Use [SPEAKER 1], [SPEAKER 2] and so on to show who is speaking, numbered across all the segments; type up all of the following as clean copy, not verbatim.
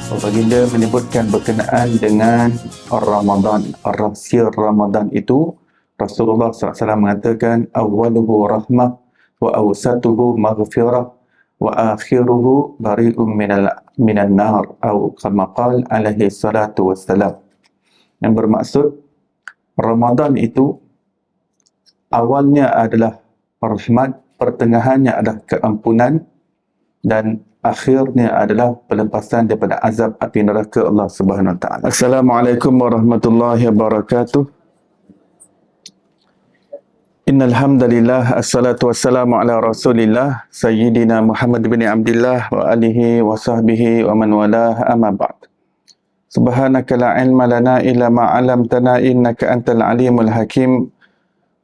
[SPEAKER 1] Baginda menyebutkan berkenaan dengan Ramadan, rahsia Ramadan itu, Rasulullah SAW mengatakan awwaluhu rahmah wa awsatuhu maghfirah wa akhiruhu bari'un minan nar atau kama qala alaihi salatu wassalam. Yang bermaksud Ramadan itu awalnya adalah rahmat, pertengahannya adalah keampunan, dan akhirnya adalah pelepasan daripada azab api neraka Allah Subhanahu Wa Taala. Assalamualaikum warahmatullahi wabarakatuh. Innal hamdalillah, assalatu wassalamu ala Rasulillah sayyidina Muhammad bin Abdullah wa alihi wa sahbihi wa man walah, amma ba'd. Subhanaka la ilma lana illa ma 'allamtana innaka antal alimul hakim.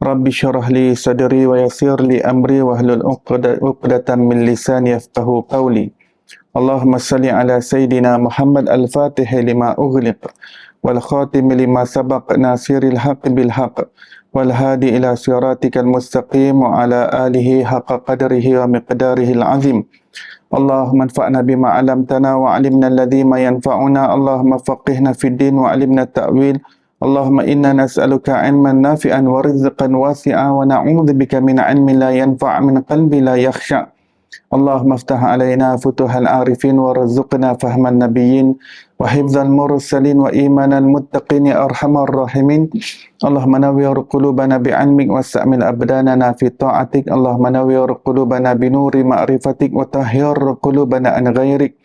[SPEAKER 1] Rabbi syarah li sadri wa yassir li amri wahlul 'uqdatam min lisani yafqahu qawli. Allahumma salli ala sayyidina Muhammad al-Fatih lima ughliq wal khatim lima sabaq nasiril haqq bil haqq wal hadi ila siratikal mustaqim wa ala alihi haqqa qadrihi wa miqdarihi al-azim. Allahumma anfa'na bima 'allamtana wa 'allimna alladhi ma yanfa'una. Allahumma faqihna fid din wa 'allimna ta'wil. Allahumma inna nas'aluka 'ilman nafi'an wa rizqan wasi'a wa na'udzubika min 'ilmin la yanfa' min qalbi la yakhsha'. Allahumma iftah 'alaina futuhal 'arifin wa rzuqna fahman nabiyyin wa hifdzal mursalin wa imanal muttaqin ya arhamar rahimin. Allahumma nawwir qulubana bi'ilmik wa sa'mil abdanana fi ta'atik. Allahumma nawwir qulubana bi nuri ma'rifatik wa tahhir qulubana an ghairik.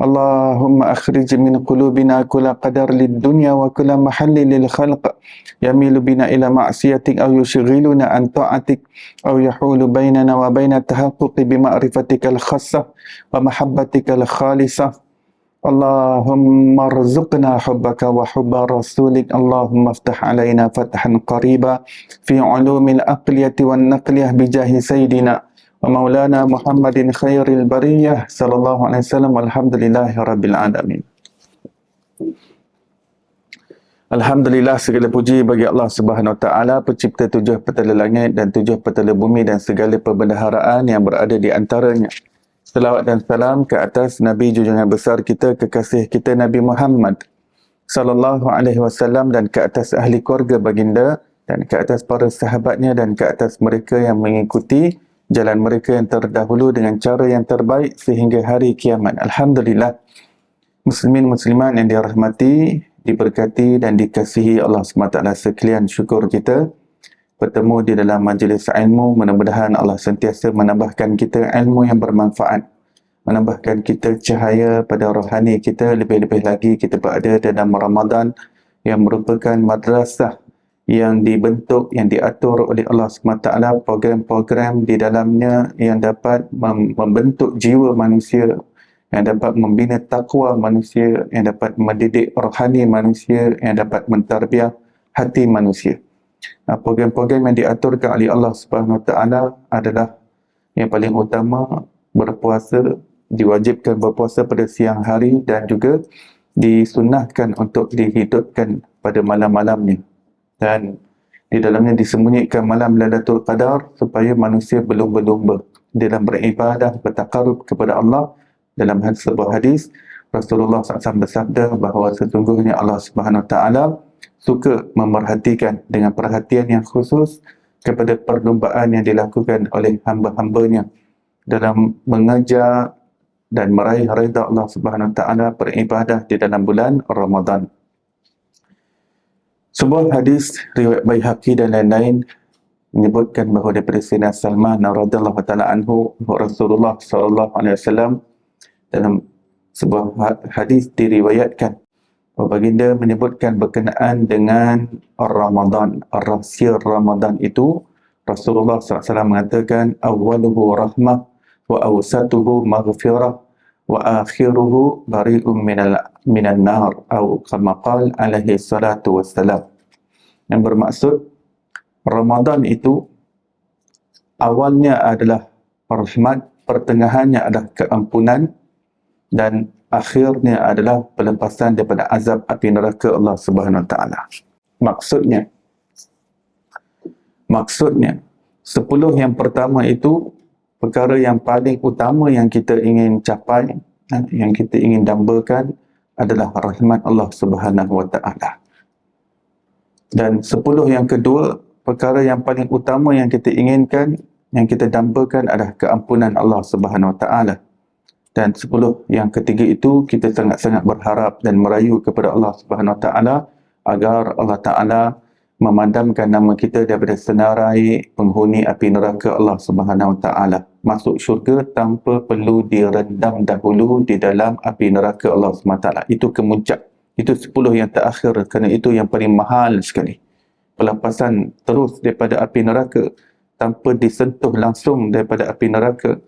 [SPEAKER 1] Allahumma akhrij min qulubina kulla qadar lid dunya wa kulla mahalli lil khalq yamilu bina ila ma'siyatik aw yushghiluna an ta'atik aw yahulu bainana wa baina tahaqquqi bi ma'rifatikal khassah wa mahabbatikal khalisah. Allahumma arzuqna hubbaka wa hubba rasulik. Allahumma iftah alaina fathan qariba fi ulumil aqliyati wan naqliyah bijahi sayyidina wa maulana Muhammadin khairil bariyah sallallahu alaihi wasallam. Alhamdulillahi rabbil alamin. Alhamdulillah, segala puji bagi Allah Subhanahu Wa Taala, pencipta tujuh petala langit dan tujuh petala bumi dan segala perbendaharaan yang berada di antaranya. Selawat dan salam ke atas Nabi junjungan besar kita, kekasih kita Nabi Muhammad sallallahu alaihi wasallam, dan ke atas ahli keluarga baginda, dan ke atas para sahabatnya, dan ke atas mereka yang mengikuti jalan mereka yang terdahulu dengan cara yang terbaik sehingga hari kiamat. Alhamdulillah, muslimin muslimat yang dirahmati, diberkati dan dikasihi Allah SWT sekalian, syukur kita bertemu di dalam majlis ilmu. Mudah-mudahan Allah sentiasa menambahkan kita ilmu yang bermanfaat, menambahkan kita cahaya pada rohani kita. Lebih-lebih lagi kita berada dalam Ramadan yang merupakan madrasah yang dibentuk, yang diatur oleh Allah SWT, program-program di dalamnya yang dapat membentuk jiwa manusia, yang dapat membina takwa manusia, yang dapat mendidik rohani manusia, yang dapat mentarbiah hati manusia. Program-program yang diaturkan oleh Allah SWT adalah yang paling utama berpuasa, diwajibkan berpuasa pada siang hari dan juga disunnahkan untuk dihidupkan pada malam-malamnya. Dan di dalamnya disembunyikan malam Lailatul Qadar supaya manusia berlumba-lumba dalam beribadah, bertakarub kepada Allah. Dalam sebuah hadis, Rasulullah SAW bersabda bahawa sesungguhnya Allah Subhanahu Wa Taala suka memerhatikan dengan perhatian yang khusus kepada perlumbaan yang dilakukan oleh hamba-hambanya dalam mengejar dan meraih redha Allah Subhanahu Wa Taala, beribadah di dalam bulan Ramadan. Sebuah hadis riwayat Baihaqi dan lain-lain menyebutkan bahawa daripada Sayyidina Salman radhiyallahu taala anhu, Rasulullah sallallahu alaihi wasallam dalam sebuah hadis diriwayatkan bahawa baginda menyebutkan berkenaan dengan Ramadan, rahsia Ramadan itu, Rasulullah SAW mengatakan awwaluhu rahmah wa awsatuhu maghfirah wa akhiruhu bari'un minan nar atau kama qala alaihi salatu wassalam. Yang bermaksud Ramadan itu awalnya adalah rahmat, pertengahannya adalah keampunan, dan akhirnya adalah pelepasan daripada azab api neraka Allah Subhanahu Wa Taala. Maksudnya 10 yang pertama itu perkara yang paling utama yang kita ingin capai, yang kita ingin dambakan adalah rahmat Allah Subhanahu wa taala. Dan 10 yang kedua, perkara yang paling utama yang kita inginkan, yang kita dambakan adalah keampunan Allah Subhanahu wa taala. Dan 10 yang ketiga itu, kita sangat-sangat berharap dan merayu kepada Allah Subhanahu wa taala agar Allah Taala memadamkan nama kita daripada senarai penghuni api neraka Allah Subhanahu wa taala, masuk syurga tanpa perlu direndam dahulu di dalam api neraka Allah Subhanahu wa taala. Itu kemuncak. Itu 10 yang terakhir, kerana itu yang paling mahal sekali. Pelepasan terus daripada api neraka tanpa disentuh langsung daripada api neraka,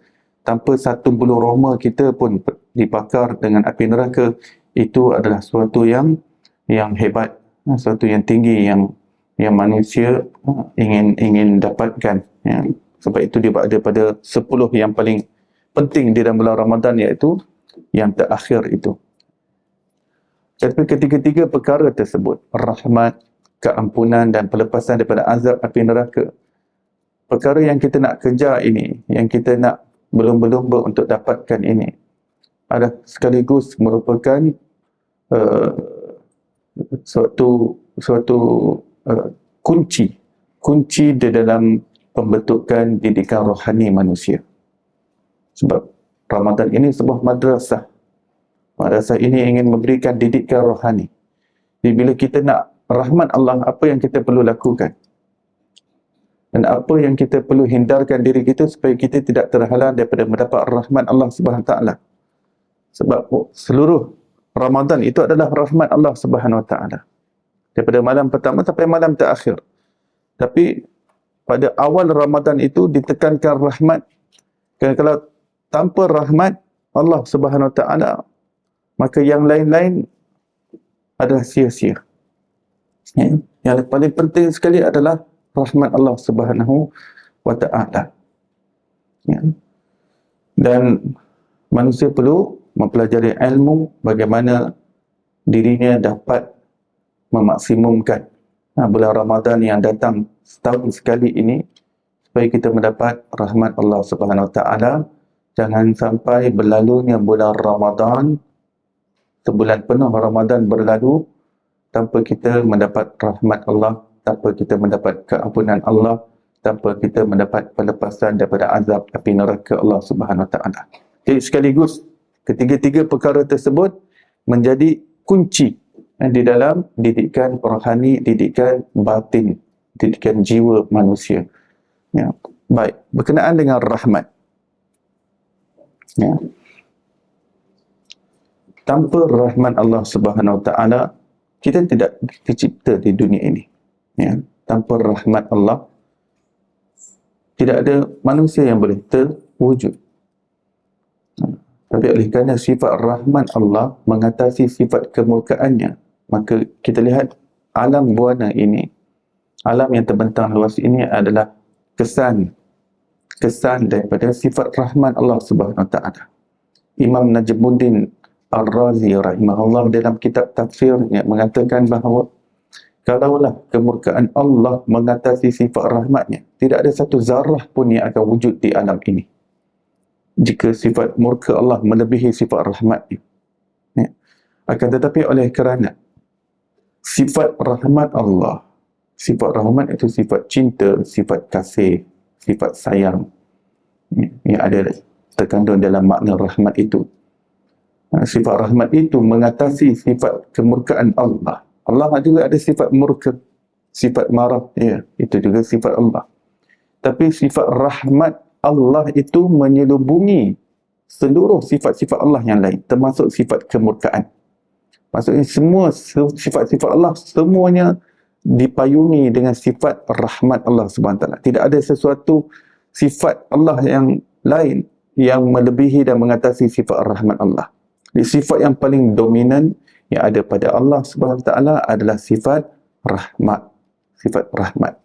[SPEAKER 1] tanpa satu bulu roma kita pun dibakar dengan api neraka, itu adalah suatu yang hebat, suatu yang tinggi, yang manusia ingin dapatkan. Ya. Sebab itu dia berada pada 10 yang paling penting di dalam bulan Ramadan, iaitu yang terakhir itu. Tapi ketiga-tiga perkara tersebut, rahmat, keampunan dan pelepasan daripada azab api neraka, perkara yang kita nak kejar ini, yang kita nak berlumba-lumba untuk dapatkan ini, adalah sekaligus merupakan suatu kunci di dalam pembentukan didikan rohani manusia. Sebab Ramadan ini sebuah madrasah. Madrasah ini ingin memberikan didikan rohani. Jadi bila kita nak rahmat Allah, apa yang kita perlu lakukan? Dan apa yang kita perlu hindarkan diri kita supaya kita tidak terhalang daripada mendapat rahmat Allah Subhanahu Wa Taala. Sebab seluruh Ramadan itu adalah rahmat Allah Subhanahu Wa Taala. Daripada malam pertama sampai malam terakhir. Tapi pada awal Ramadan itu ditekankan rahmat. Kerana kalau tanpa rahmat Allah Subhanahu Wa Taala, maka yang lain-lain adalah sia-sia. Ya. Yang paling penting sekali adalah rahmat Allah Subhanahu wa taala. Ya. Dan manusia perlu mempelajari ilmu bagaimana dirinya dapat memaksimumkan bulan Ramadan yang datang setahun sekali ini, supaya kita mendapat rahmat Allah Subhanahu wa taala. Jangan sampai berlalunya bulan Ramadan, sebulan penuh Ramadan berlalu tanpa kita mendapat rahmat Allah, tanpa kita mendapat keampunan Allah, tanpa kita mendapat pelepasan daripada azab api neraka Allah Subhanahu Wa Taala. Jadi sekaligus ketiga-tiga perkara tersebut menjadi kunci di dalam didikan rohani, didikan batin, didikan jiwa manusia. Ya. Baik, berkenaan dengan rahmat. Ya. Tanpa rahmat Allah Subhanahu Wa Taala, kita tidak dicipta di dunia ini. Ya. Tanpa rahmat Allah, tidak ada manusia yang boleh terwujud. Tapi oleh kerana sifat rahmat Allah mengatasi sifat kemurkaannya, maka kita lihat alam buana ini, alam yang terbentang luas ini adalah kesan daripada sifat rahmat Allah Subhanahu Wa Taala. Imam Najmuddin Al-Razi rahimahullah dalam kitab tafsirnya mengatakan bahawa kalaulah kemurkaan Allah mengatasi sifat rahmatnya, tidak ada satu zarah pun yang akan wujud di alam ini jika sifat murka Allah melebihi sifat rahmatnya. Ya. Akan tetapi oleh kerana sifat rahmat Allah, sifat rahmat itu sifat cinta, sifat kasih, sifat sayang, yang ada terkandung dalam makna rahmat itu. Sifat rahmat itu mengatasi sifat kemurkaan Allah. Allah juga ada sifat murka, sifat marah, ya, itu juga sifat Allah. Tapi sifat rahmat Allah itu menyelubungi seluruh sifat-sifat Allah yang lain, termasuk sifat kemurkaan. Maksudnya semua sifat-sifat Allah semuanya dipayungi dengan sifat rahmat Allah SWT. Tidak ada sesuatu sifat Allah yang lain yang melebihi dan mengatasi sifat rahmat Allah. Sifat yang paling dominan yang ada pada Allah SWT adalah sifat rahmat. Sifat rahmat.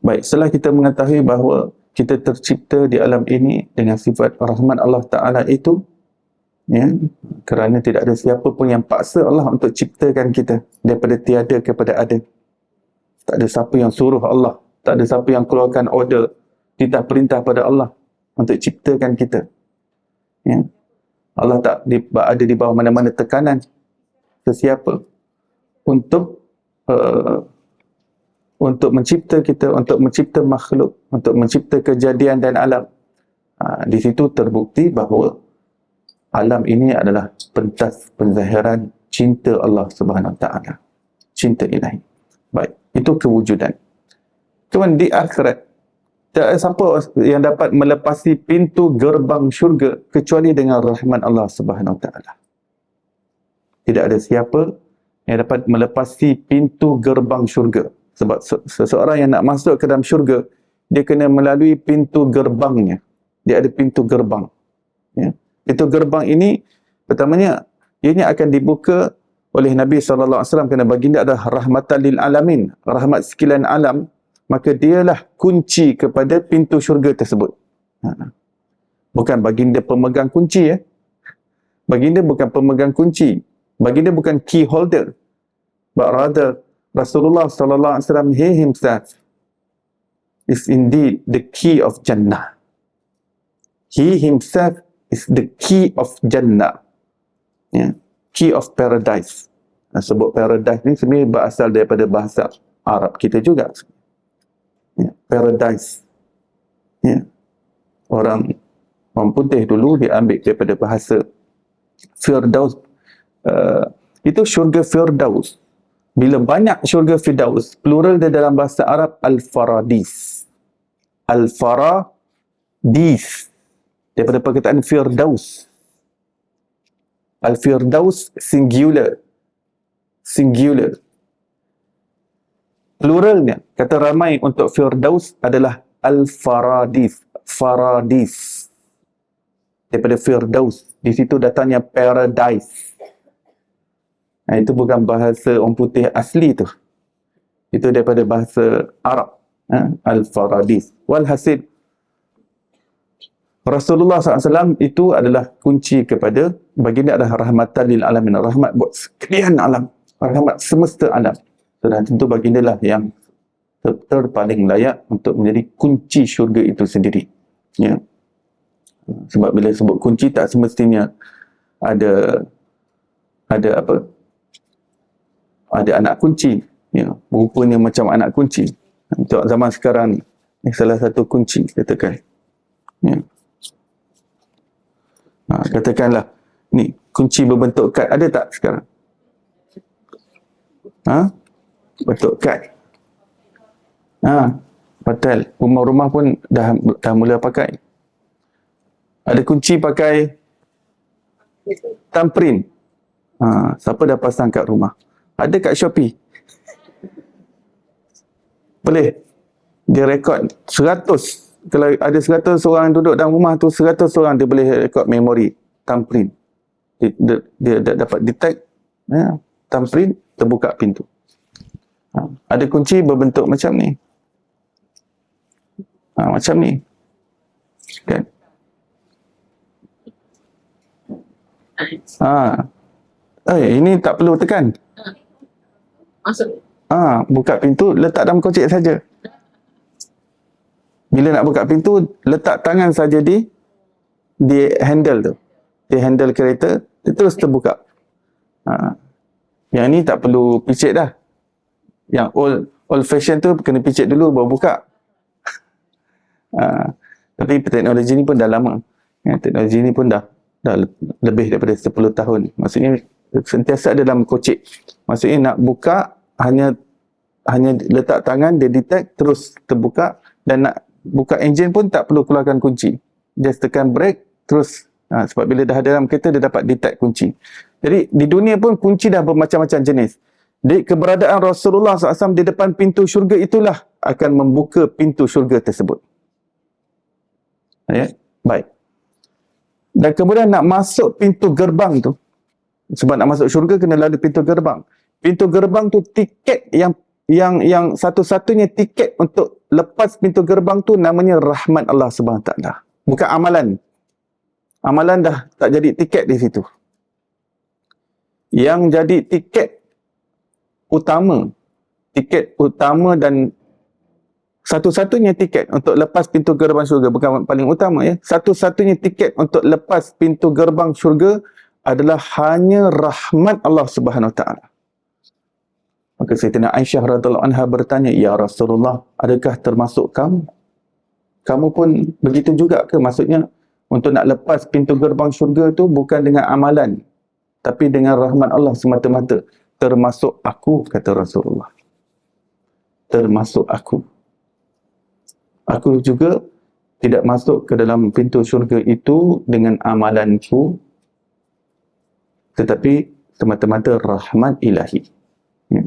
[SPEAKER 1] Baik, setelah kita mengetahui bahawa kita tercipta di alam ini dengan sifat rahmat Allah Ta'ala itu, ya, kerana tidak ada siapa pun yang paksa Allah untuk ciptakan kita daripada tiada kepada ada. Tak ada siapa yang suruh Allah, tak ada siapa yang keluarkan order, titah perintah pada Allah untuk ciptakan kita. Ya. Allah tak ada di bawah mana-mana tekanan sesiapa untuk mencipta kita, untuk mencipta makhluk, untuk mencipta kejadian dan alam. Di situ terbukti bahawa alam ini adalah pentas penzahiran cinta Allah Subhanahu Wa Taala, cinta ilahi. Baik, itu kewujudan. Cuma di akhirat, tak ada siapa yang dapat melepasi pintu gerbang syurga kecuali dengan rahmat Allah Subhanahu Wa Taala. Tidak ada siapa yang dapat melepasi pintu gerbang syurga. Sebab seseorang yang nak masuk ke dalam syurga, dia kena melalui pintu gerbangnya. Dia ada pintu gerbang. Ya. Pintu gerbang ini, pertamanya, ianya akan dibuka oleh Nabi SAW kerana baginda adalah rahmatan lil alamin, rahmat sekalian alam, maka dialah kunci kepada pintu syurga tersebut. Bukan baginda pemegang kunci, ya. Baginda bukan pemegang kunci. Baginda bukan key holder. But rather, Rasulullah SAW, he himself is indeed the key of Jannah. He himself is the key of Jannah. Yeah. Key of paradise. Sebut paradise ni sebenarnya berasal daripada bahasa Arab kita juga. Yeah. Paradise. Yeah. Orang putih dulu diambil daripada bahasa Firdaus. Itu syurga Firdaus. Bila banyak syurga Firdaus, plural dia dalam bahasa Arab Al-Faradis. Al-Faradis. Daripada perkataan Firdaus. Al-Firdaus singular. Singular. Pluralnya, kata ramai untuk Firdaus adalah Al-Faradis. Faradis. Daripada Firdaus. Di situ datangnya paradise. Itu bukan bahasa orang putih asli tu. Itu daripada bahasa Arab. Al-Faradis. Walhasil, Rasulullah SAW itu adalah kunci kepada, baginda adalah rahmatan lil alamin, rahmat buat sekalian alam, rahmat semesta alam. Dan tentu baginda lah yang terpaling layak untuk menjadi kunci syurga itu sendiri. Ya. Sebab bila sebut kunci, tak semestinya ada apa? Ada anak kunci. Ya, rupanya macam anak kunci. Untuk zaman sekarang ni salah satu kunci, katakan. Ya. Katakanlah, ni kunci berbentuk kad ada tak sekarang? Bentuk kad. Betul. Rumah-rumah pun dah mula pakai. Ada kunci pakai thumbprint. Siapa dah pasang kat rumah? Ada kat Shopee. Boleh. Dia rekod 100. Kalau ada 100 orang duduk dalam rumah tu, 100 orang dia boleh rekod memori thumbprint. Dia dapat detect thumbprint, terbuka pintu. Ada kunci berbentuk macam ni. Macam ni. Kan? Ini tak perlu tekan.
[SPEAKER 2] Masuk.
[SPEAKER 1] Buka pintu, letak dalam kocek saja. Bila nak buka pintu, letak tangan saja di handle tu. Di handle kereta, dia terus terbuka. Yang ni tak perlu picit dah. Yang old fashion tu kena picit dulu baru buka. Tapi teknologi ni pun dah lama. Teknologi ni pun dah lebih daripada 10 tahun. Maksudnya sentiasa ada dalam kocik. Maksudnya nak buka hanya letak tangan, dia detect, terus terbuka. Dan nak buka enjin pun tak perlu keluarkan kunci. Just tekan brake, terus. Sebab bila dah ada dalam kereta, dia dapat detect kunci. Jadi di dunia pun kunci dah bermacam-macam jenis. Di keberadaan Rasulullah SAW di depan pintu syurga itulah akan membuka pintu syurga tersebut. Ya? Baik. Dan kemudian nak masuk pintu gerbang tu, sebab nak masuk syurga kena lalui pintu gerbang. Pintu gerbang tu tiket yang satu-satunya tiket untuk lepas pintu gerbang tu namanya rahmat Allah Subhanahu Taala. Bukan amalan. Amalan dah tak jadi tiket di situ. Yang jadi tiket utama dan Satu-satunya tiket untuk lepas pintu gerbang syurga, bukan paling utama ya. Satu-satunya tiket untuk lepas pintu gerbang syurga adalah hanya rahmat Allah Subhanahu Wa Taala. Maka Sayyidatina Aisyah radhiyallahu anha bertanya, "Ya Rasulullah, adakah termasuk kamu? Kamu pun begitu juga ke?" Maksudnya, untuk nak lepas pintu gerbang syurga tu bukan dengan amalan, tapi dengan rahmat Allah semata-mata. Termasuk aku, kata Rasulullah. Termasuk aku. Aku juga tidak masuk ke dalam pintu syurga itu dengan amalanku, tetapi semata-mata rahmat ilahi. Ya.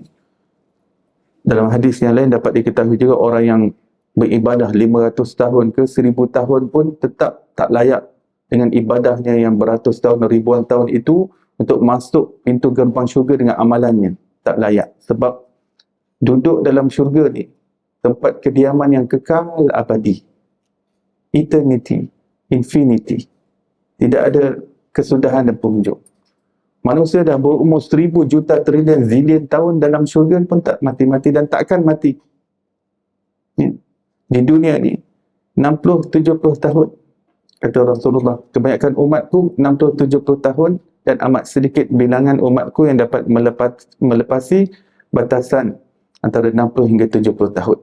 [SPEAKER 1] Dalam hadis yang lain dapat diketahui juga orang yang beribadah 500 tahun ke 1000 tahun pun tetap tak layak dengan ibadahnya yang beratus tahun, ribuan tahun itu untuk masuk pintu gerbang syurga dengan amalannya. Tak layak. Sebab duduk dalam syurga ni tempat kediaman yang kekal abadi. Eternity, infinity. Tidak ada kesudahan dan penghujung. Manusia dah berumur 1000 juta trilion zillion tahun dalam syurga pun tak mati-mati dan takkan mati. Ya. Di dunia ni 60-70 tahun, kata Rasulullah. Kebanyakan umatku 60-70 tahun dan amat sedikit bilangan umatku yang dapat melepasi batasan antara 60 hingga 70 tahun.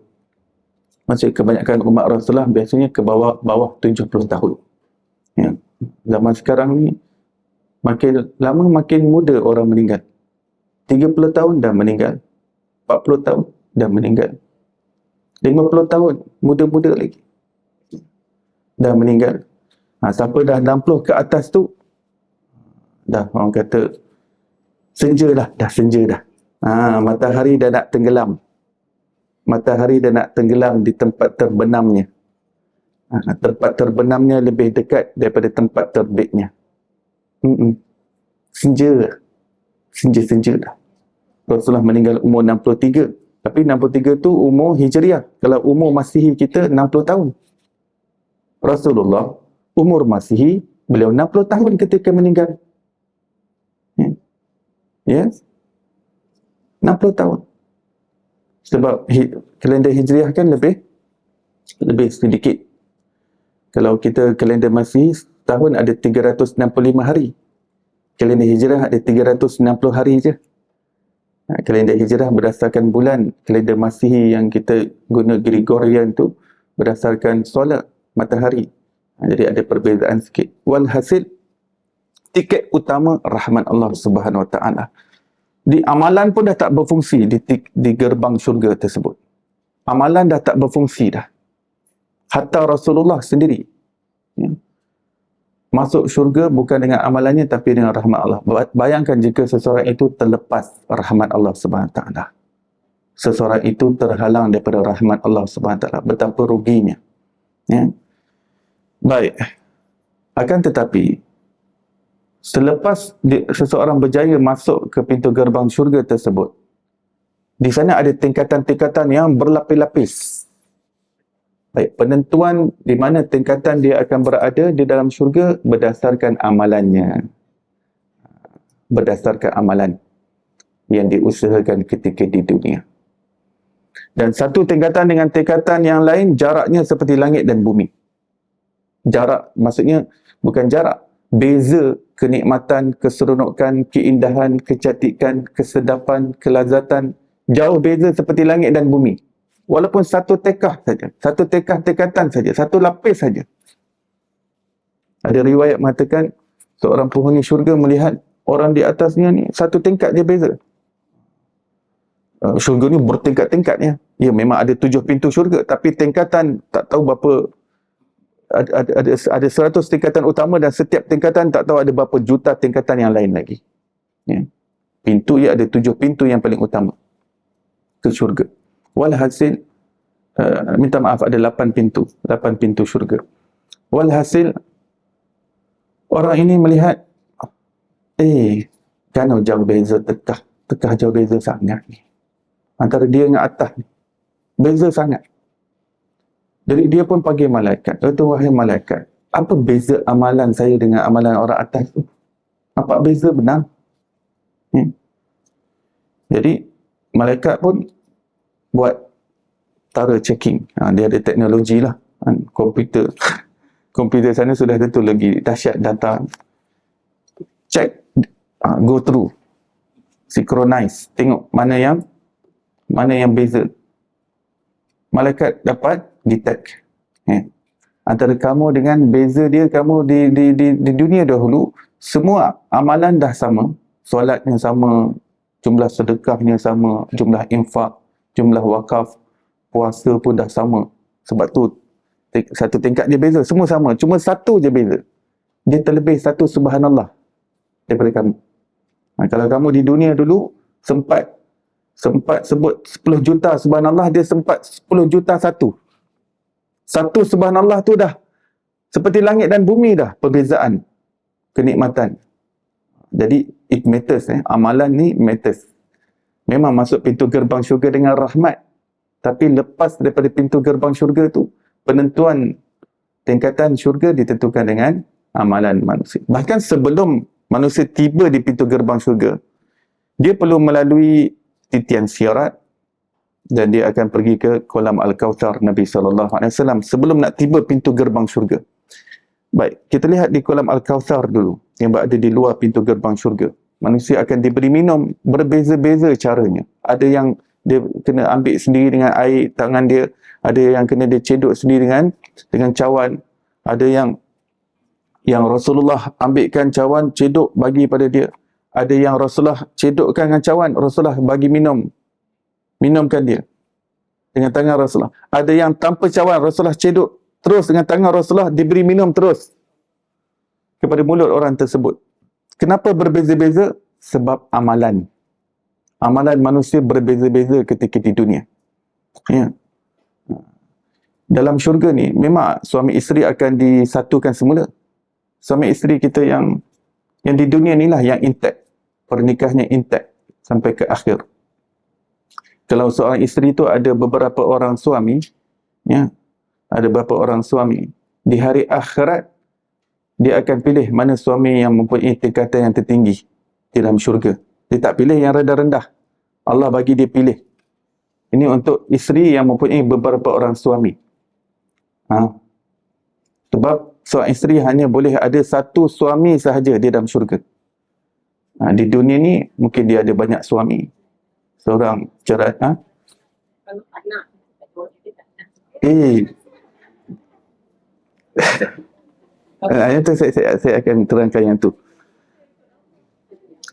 [SPEAKER 1] Maksudnya kebanyakan umat Rasulullah biasanya ke bawah 70 tahun. Ya. Zaman sekarang ni makin lama makin muda orang meninggal. 30 tahun dah meninggal. 40 tahun dah meninggal. 50 tahun muda-muda lagi dah meninggal. Siapa dah 60 ke atas tu dah orang kata senja dah, senja dah. Matahari dah nak tenggelam. Matahari dah nak tenggelam di tempat terbenamnya. Tempat terbenamnya lebih dekat daripada tempat terbitnya. Senja. Senja dah. Rasulullah meninggal umur 63. Tapi 63 tu umur Hijriah. Kalau umur Masihi kita 60 tahun. Rasulullah umur Masihi, beliau 60 tahun ketika meninggal. Yes? 60 tahun. Sebab kalender Hijriah kan lebih sedikit. Kalau kita kalender Masihi, tahun ada 365 hari. Kalender Hijrah ada 360 hari je. Kalender Hijrah berdasarkan bulan. Kalender Masihi yang kita guna Gregorian tu berdasarkan solat matahari. Jadi ada perbezaan sikit. Walhasil, tiket utama rahmat Allah Subhanahu Wa Taala. Di amalan pun dah tak berfungsi di gerbang syurga tersebut. Amalan dah tak berfungsi dah. Hatta Rasulullah sendiri masuk syurga bukan dengan amalannya tapi dengan rahmat Allah. Bayangkan jika seseorang itu terlepas rahmat Allah Subhanahu Wa Taala. Seseorang itu terhalang daripada rahmat Allah Subhanahu Wa Taala. Betapa ruginya. Ya. Baik. Akan tetapi selepas seseorang berjaya masuk ke pintu gerbang syurga tersebut, di sana ada tingkatan-tingkatan yang berlapis-lapis. Baik, penentuan di mana tingkatan dia akan berada di dalam syurga berdasarkan amalannya. Berdasarkan amalan yang diusahakan ketika di dunia. Dan satu tingkatan dengan tingkatan yang lain jaraknya seperti langit dan bumi. Jarak maksudnya bukan jarak, beza kenikmatan, keseronokan, keindahan, kecantikan, kesedapan, kelazatan, jauh beza seperti langit dan bumi. Walaupun satu tekah saja, satu tekah tingkatan saja, satu lapis saja. Ada riwayat mengatakan seorang penghuni syurga melihat orang di atasnya ni satu tingkat je beza. Syurga ni bertingkat-tingkatnya. Ya, memang ada 7 pintu syurga, tapi tingkatan tak tahu berapa, ada 100 tingkatan utama dan setiap tingkatan tak tahu ada berapa juta tingkatan yang lain lagi. Ya. Pintu ya ada 7 pintu yang paling utama ke syurga. Walhasil, minta maaf, ada 8 pintu syurga. Walhasil, orang ini melihat, kan jauh beza tekah jauh beza sangat ni. Antara dia dengan atas ni. Beza sangat. Jadi dia pun panggil malaikat. Wahai malaikat, apa beza amalan saya dengan amalan orang atas tu? Apa beza benar? Jadi, malaikat pun buat tara checking. Dia ada teknologi lah. Komputer. Komputer sana sudah tentu lagi dahsyat data. Check, go through, synchronize, tengok mana yang beza. Malaikat dapat detect. Antara kamu dengan beza dia, kamu di dunia dahulu, semua amalan dah sama, solatnya sama, jumlah sedekahnya sama, jumlah infak, jumlah wakaf, puasa pun dah sama. Sebab tu satu tingkat dia beza, semua sama, cuma satu je beza. Dia terlebih satu subhanallah daripada kamu. Kalau kamu di dunia dulu sempat sebut 10 juta subhanallah, dia sempat 10 juta satu. Satu subhanallah tu dah seperti langit dan bumi dah perbezaan kenikmatan. Jadi it matters. Amalan ni matters. Memang masuk pintu gerbang syurga dengan rahmat. Tapi lepas daripada pintu gerbang syurga tu, penentuan tingkatan syurga ditentukan dengan amalan manusia. Bahkan sebelum manusia tiba di pintu gerbang syurga, dia perlu melalui titian syarat dan dia akan pergi ke kolam Al-Kautsar Nabi SAW sebelum nak tiba pintu gerbang syurga. Baik, kita lihat di kolam Al-Kautsar dulu yang berada di luar pintu gerbang syurga. Manusia akan diberi minum berbeza-beza caranya. Ada yang dia kena ambil sendiri dengan air tangan dia, ada yang kena dia cedok sendiri dengan cawan, ada yang Rasulullah ambilkan cawan, cedok bagi pada dia. Ada yang Rasulullah cedokkan dengan cawan, Rasulullah bagi minumkan dia dengan tangan Rasulullah. Ada yang tanpa cawan, Rasulullah cedok terus dengan tangan Rasulullah, diberi minum terus kepada mulut orang tersebut. Kenapa berbeza-beza? Sebab amalan. Amalan manusia berbeza-beza ketika di dunia. Ya. Dalam syurga ni, memang suami isteri akan disatukan semula. Suami isteri kita yang di dunia ni lah yang intact. Pernikahannya intact sampai ke akhir. Kalau seorang isteri tu ada beberapa orang suami, ya, ada beberapa orang suami, di hari akhirat dia akan pilih mana suami yang mempunyai tingkatan yang tertinggi di dalam syurga. Dia tak pilih yang rendah-rendah. Allah bagi dia pilih. Ini untuk isteri yang mempunyai beberapa orang suami. Sebab seorang isteri hanya boleh ada satu suami sahaja di dalam syurga. Di dunia ni mungkin dia ada banyak suami. Seorang cerai.
[SPEAKER 2] Kalau anak, dia tak nak.
[SPEAKER 1] Yang tu saya akan terangkan yang tu.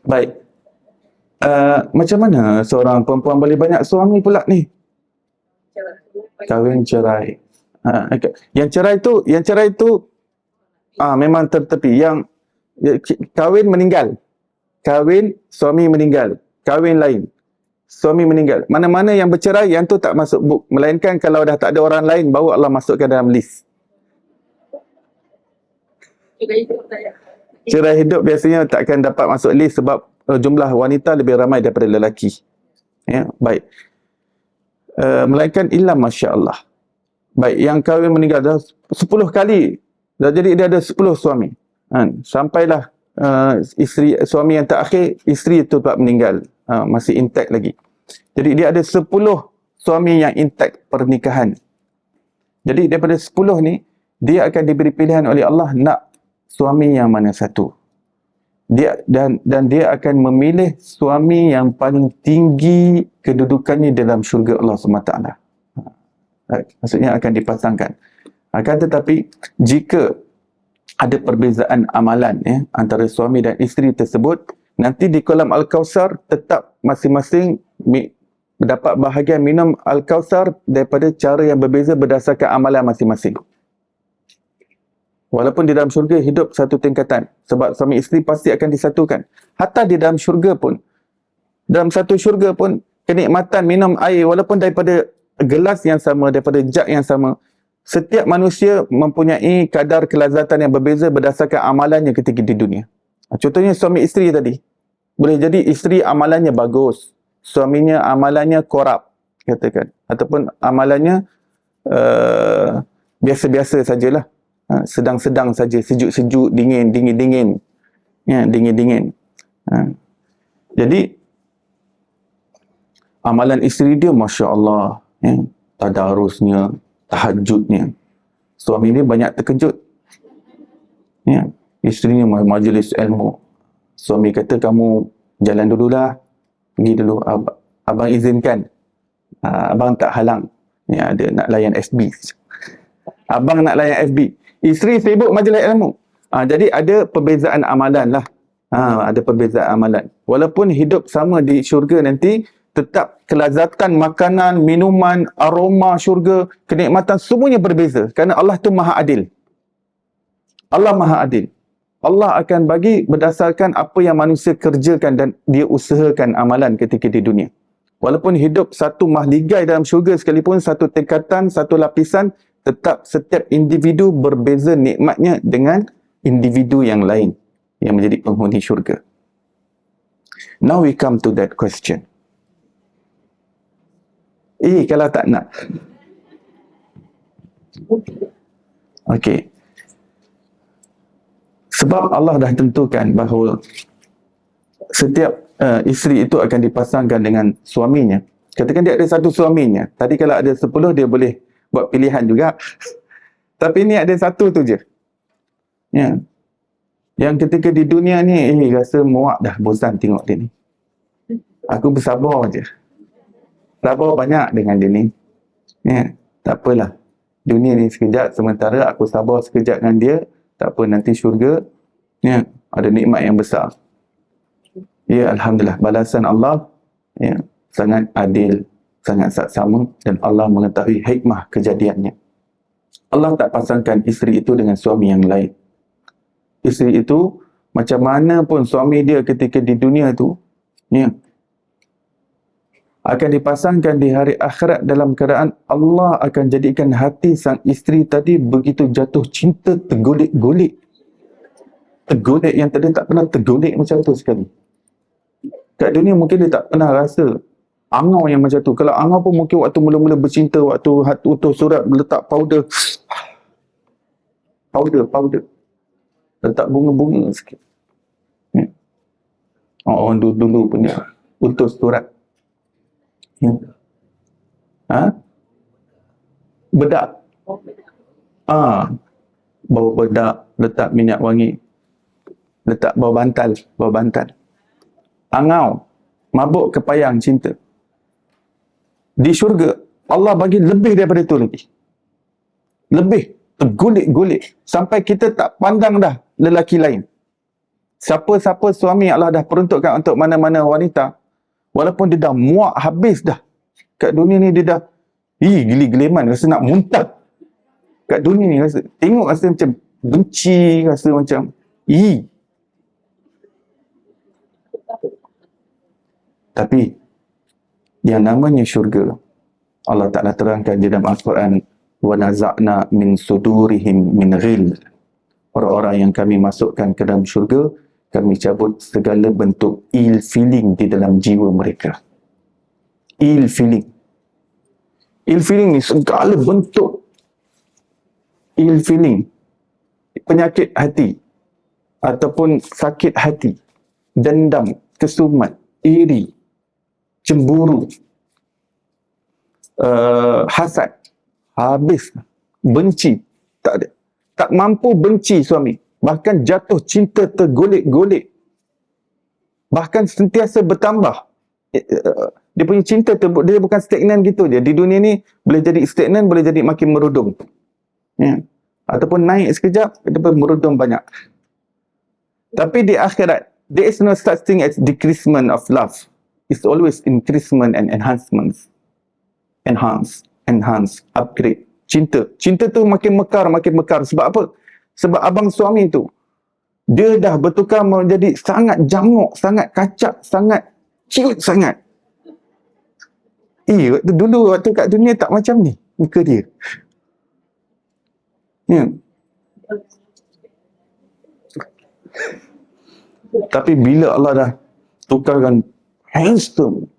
[SPEAKER 1] Baik. Macam mana seorang perempuan boleh banyak suami pula ni? Kahwin cerai. Yang cerai tu memang tertepi. Yang kahwin meninggal. Kahwin suami meninggal. Kahwin lain. Suami meninggal. Mana-mana yang bercerai, yang tu tak masuk book. Melainkan kalau dah tak ada orang lain, baru Allah masukkan dalam list. Cerai hidup biasanya tak akan dapat masuk list sebab jumlah wanita lebih ramai daripada lelaki. Ya, baik. Melainkan illa masya-Allah. Baik, yang kahwin meninggal dah 10 kali. Dah jadi dia ada 10 suami. Sampailah suami yang terakhir, isteri itu tak meninggal. Masih intact lagi. Jadi dia ada 10 suami yang intact pernikahan. Jadi daripada 10 ni, dia akan diberi pilihan oleh Allah nak suami yang mana satu. Dan dia akan memilih suami yang paling tinggi kedudukannya dalam syurga Allah SWT. Maksudnya akan dipasangkan. Akan tetapi jika ada perbezaan amalan antara suami dan isteri tersebut, nanti di kolam Al-Kautsar tetap masing-masing mendapat bahagian minum Al-Kautsar daripada cara yang berbeza berdasarkan amalan masing-masing. Walaupun di dalam syurga hidup satu tingkatan. Sebab suami isteri pasti akan disatukan. Hatta di dalam syurga pun, dalam satu syurga pun, kenikmatan minum air walaupun daripada gelas yang sama, daripada jug yang sama, setiap manusia mempunyai kadar kelazatan yang berbeza berdasarkan amalannya ketika di dunia. Contohnya suami isteri tadi. Boleh jadi isteri amalannya bagus, suaminya amalannya korup, katakan. Ataupun amalannya biasa-biasa sajalah. Sedang-sedang saja, sejuk-sejuk, dingin-dingin. Ya, dingin-dingin. Jadi amalan isteri dia Masya Allah. Ya. tadarusnya, tahajudnya. Suami dia banyak terkejut. Ya, isterinya majlis ilmu. Suami kata, kamu jalan dululah, pergi dulu, abang izinkan. Abang tak halang. Ya, ada nak layan FB. Abang nak layan FB. Isteri sibuk majlis ilmu. Jadi ada perbezaan amalan lah. Ada perbezaan amalan. Walaupun hidup sama di syurga nanti, tetap kelazatan makanan, minuman, aroma syurga, kenikmatan, semuanya berbeza. Kerana Allah tu maha adil. Allah maha adil. Allah akan bagi berdasarkan apa yang manusia kerjakan dan dia usahakan amalan ketika di dunia. Walaupun hidup satu mahligai dalam syurga sekalipun, satu tingkatan, satu lapisan, tetap setiap individu berbeza nikmatnya dengan individu yang lain yang menjadi penghuni syurga. Now we come to that question. Kalau tak nak. Okey. Sebab Allah dah tentukan bahawa setiap isteri itu akan dipasangkan dengan suaminya. Katakan dia ada satu suaminya. Tadi kalau ada 10, dia boleh buat pilihan juga. Tapi ni ada satu tu je. Ya. Yang ketika di dunia ni, rasa muak dah, bosan tengok dia ni. Aku bersabar je. Sabar banyak dengan dia ni. Ya. Tak apalah. Dunia ni sekejap, sementara aku sabar sekejap dengan dia. Tak apa, nanti syurga, ya, ada nikmat yang besar. Ya, Alhamdulillah. Balasan Allah, ya, sangat adil, sangat saksama, dan Allah mengetahui hikmah kejadiannya. Allah tak pasangkan isteri itu dengan suami yang lain. Isteri itu, macam mana pun suami dia ketika di dunia itu, ya, akan dipasangkan di hari akhirat dalam keadaan Allah akan jadikan hati sang isteri tadi begitu jatuh cinta, tergolek-golek. Tergolek yang tadi tak pernah tergolek macam tu sekali. Kat dunia mungkin dia tak pernah rasa angau yang macam tu. Kalau angau pun mungkin waktu mula-mula bercinta, waktu utuh surat, letak powder. Powder. Letak bunga-bunga sikit. Ya. Orang dulu punya utuh surat. Ya. Bedak. Bau bedak, letak minyak wangi. Letak bau bantal. Angau, mabuk kepayang cinta. Di syurga, Allah bagi lebih daripada itu lagi. Lebih, tergolek-golek. Sampai kita tak pandang dah lelaki lain. Siapa-siapa suami Allah dah peruntukkan untuk mana-mana wanita, walaupun dia dah muak habis dah. Kat dunia ni dia dah geli-geliman, rasa nak muntah. Kat dunia ni rasa, tengok rasa macam benci, rasa macam Tapi yang namanya syurga, Allah Ta'ala terangkan di dalam Al-Quran, wa naza'na min sudurihim min ghil. Orang-orang yang kami masukkan ke dalam syurga, kami cabut segala bentuk ill feeling di dalam jiwa mereka. Ill feeling ni segala bentuk ill feeling, penyakit hati ataupun sakit hati, dendam, kesumat, iri, cemburu, hasad, habis, benci, tak ada. Tak mampu benci suami, bahkan jatuh cinta tergolek-golek, bahkan sentiasa bertambah. Dia punya cinta tu, dia bukan stagnan gitu je. Di dunia ni boleh jadi stagnan, boleh jadi makin merudum, ya. Ataupun naik sekejap, ataupun merudum banyak. Tapi di akhirat, there is no such thing as decreasement of love. It's always increasement and enhancements. Enhance, upgrade. Cinta tu makin mekar. Sebab apa? Sebab abang suami tu, dia dah bertukar menjadi sangat jamuk, sangat kacak, sangat cute sangat. Waktu kat dunia tak macam ni muka dia. Ya. Tapi bila Allah dah tukarkan handsome-nya,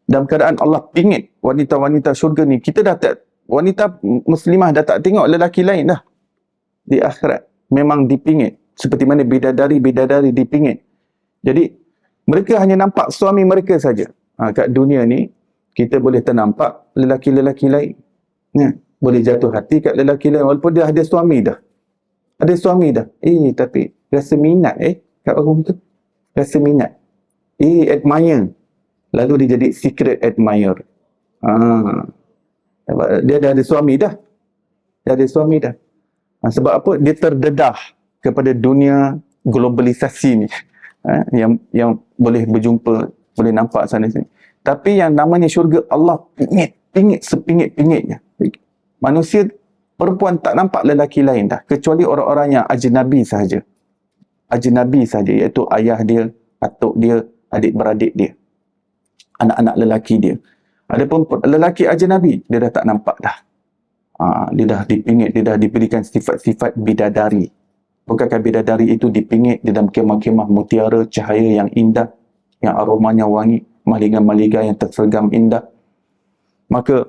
[SPEAKER 1] dalam keadaan Allah pingit wanita-wanita syurga ni, kita dah tak, wanita muslimah dah tak tengok lelaki lain dah di akhirat. Memang dipingit, seperti mana bidadari dipingit. Jadi mereka hanya nampak suami mereka saja. Kat dunia ni Kita boleh ternampak lelaki-lelaki lain. Ya. Boleh jatuh hati kat lelaki lain walaupun dia ada suami dah. Ada suami dah. Tapi rasa minat kat orang tu. Rasa minat. Admire. Lalu dia jadi secret admirer. Dia dah ada suami dah. Dia ada suami dah. Sebab apa? Dia terdedah kepada dunia globalisasi ni. Yang boleh berjumpa, boleh nampak sana sini. Tapi yang namanya syurga, Allah pingit sepingit-pingitnya. Manusia, perempuan tak nampak lelaki lain dah. Kecuali orang-orang yang ajnabi sahaja. Ajnabi sahaja, iaitu ayah dia, atuk dia, adik-beradik dia. Anak-anak lelaki dia. Adapun lelaki ajnabi, dia dah tak nampak dah. Dia dah dipingit, dia dah diberikan sifat-sifat bidadari. Bukankah bidadari itu dipingit di dalam kemah-kemah mutiara, cahaya yang indah, yang aromanya wangi, maliga-maliga yang tersergam indah. Maka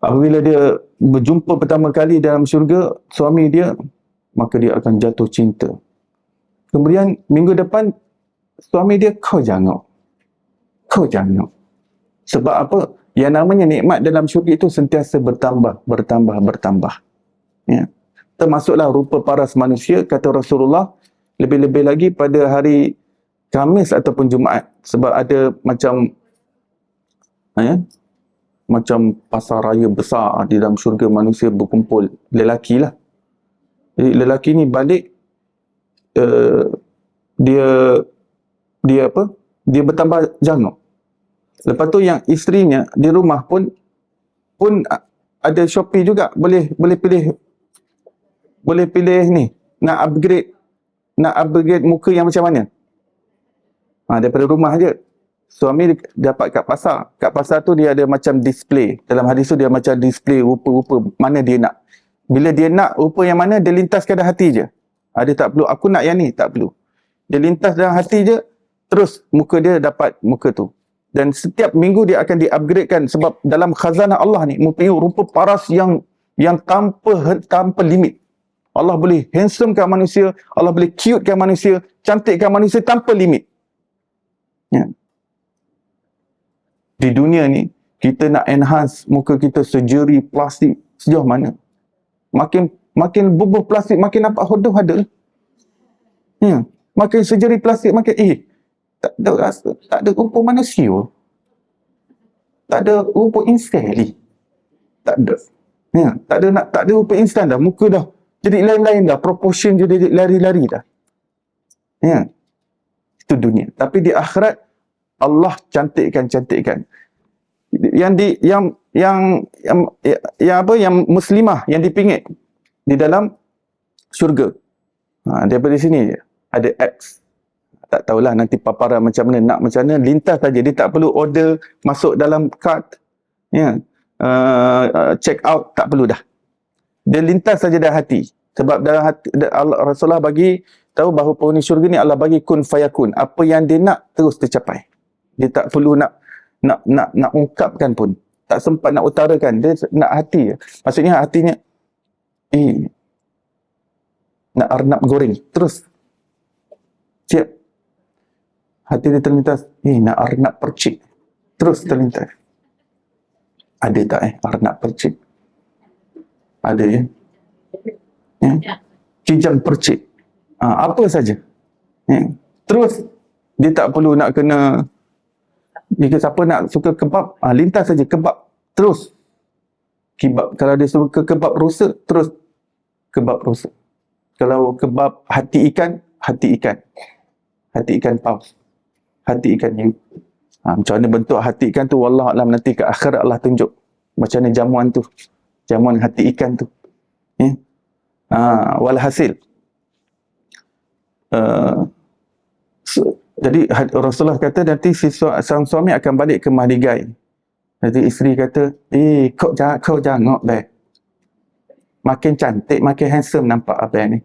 [SPEAKER 1] apabila dia berjumpa pertama kali dalam syurga suami dia, maka dia akan jatuh cinta. Kemudian minggu depan suami dia, kau jangan. Sebab apa? Yang namanya nikmat dalam syurga itu sentiasa bertambah. Ya. Termasuklah rupa paras manusia, kata Rasulullah, lebih-lebih lagi pada hari Khamis ataupun Jumaat. Sebab ada macam pasar raya besar di dalam syurga, manusia berkumpul. Lelaki lah. Jadi lelaki ni balik, dia bertambah jangok. Lepas tu yang isterinya di rumah pun ada Shopee juga, boleh pilih ni, nak upgrade muka yang macam mana. Daripada rumah je. Suami dapat kat pasar. Kat pasar tu dia ada macam display. Dalam hadis tu dia macam display rupa-rupa mana dia nak. Bila dia nak rupa yang mana, dia lintas ke dalam hati je. Dia tak perlu, aku nak yang ni, tak perlu. Dia lintas dalam hati je, terus muka dia dapat muka tu. Dan setiap minggu dia akan di-upgradekan, sebab dalam khazanah Allah ni mempunyai rupa paras yang tanpa limit. Allah boleh handsomekan manusia, Allah boleh cutekan manusia, cantikkan manusia tanpa limit. Ya. Di dunia ni, kita nak enhance muka kita surgery plastik sejauh mana? Makin bubuh plastik, makin nampak hodoh ada. Ya. Makin surgery plastik, makin tak ada rupa manusia. Tak ada rupa instan. Tak ada. Ya, tak ada rupa instan dah. Muka dah jadi lain-lain dah. Proportion jadi lari-lari dah. Ya. Itu dunia. Tapi di akhirat Allah cantikkan. Yang muslimah yang dipingit di dalam syurga. Daripada sini je ada X. Tak tahulah nanti paparan macam mana, nak macam mana, lintas saja. Dia tak perlu order masuk dalam kad, ya, check out, tak perlu dah. Dia lintas saja dalam hati. Sebab dalam hati Rasulullah bagi tahu bahawa penghuni syurga ni Allah bagi kun fayakun. Apa yang dia nak terus tercapai. Dia tak perlu nak ungkapkan pun. Tak sempat nak utarakan. Dia nak hati je. Maksudnya hatinya nak arnab goreng. Terus siap. Hati dia terlintas, nak arnab percik. Terus terlintas. Ada tak arnab percik? Ada ya? Kijang percik. Apa saja. Terus, dia tak perlu nak kena, jika siapa nak suka kebab, lintas saja kebab. Terus. Kebab. Kalau dia suka kebab rosa, terus kebab rosa. Kalau kebab hati ikan, hati ikan. Hati ikan paus. Hati ikan hiu. Macam mana bentuk hati ikan tu, wallahualam, nanti ke akhirat Allah tunjuk. Macam mana jamuan tu. Jamuan hati ikan tu. Walhasil. Jadi Rasulullah kata nanti sang suami akan balik ke mahligai. Jadi isteri kata, kau jangan baik. Makin cantik, makin handsome nampak abang ni.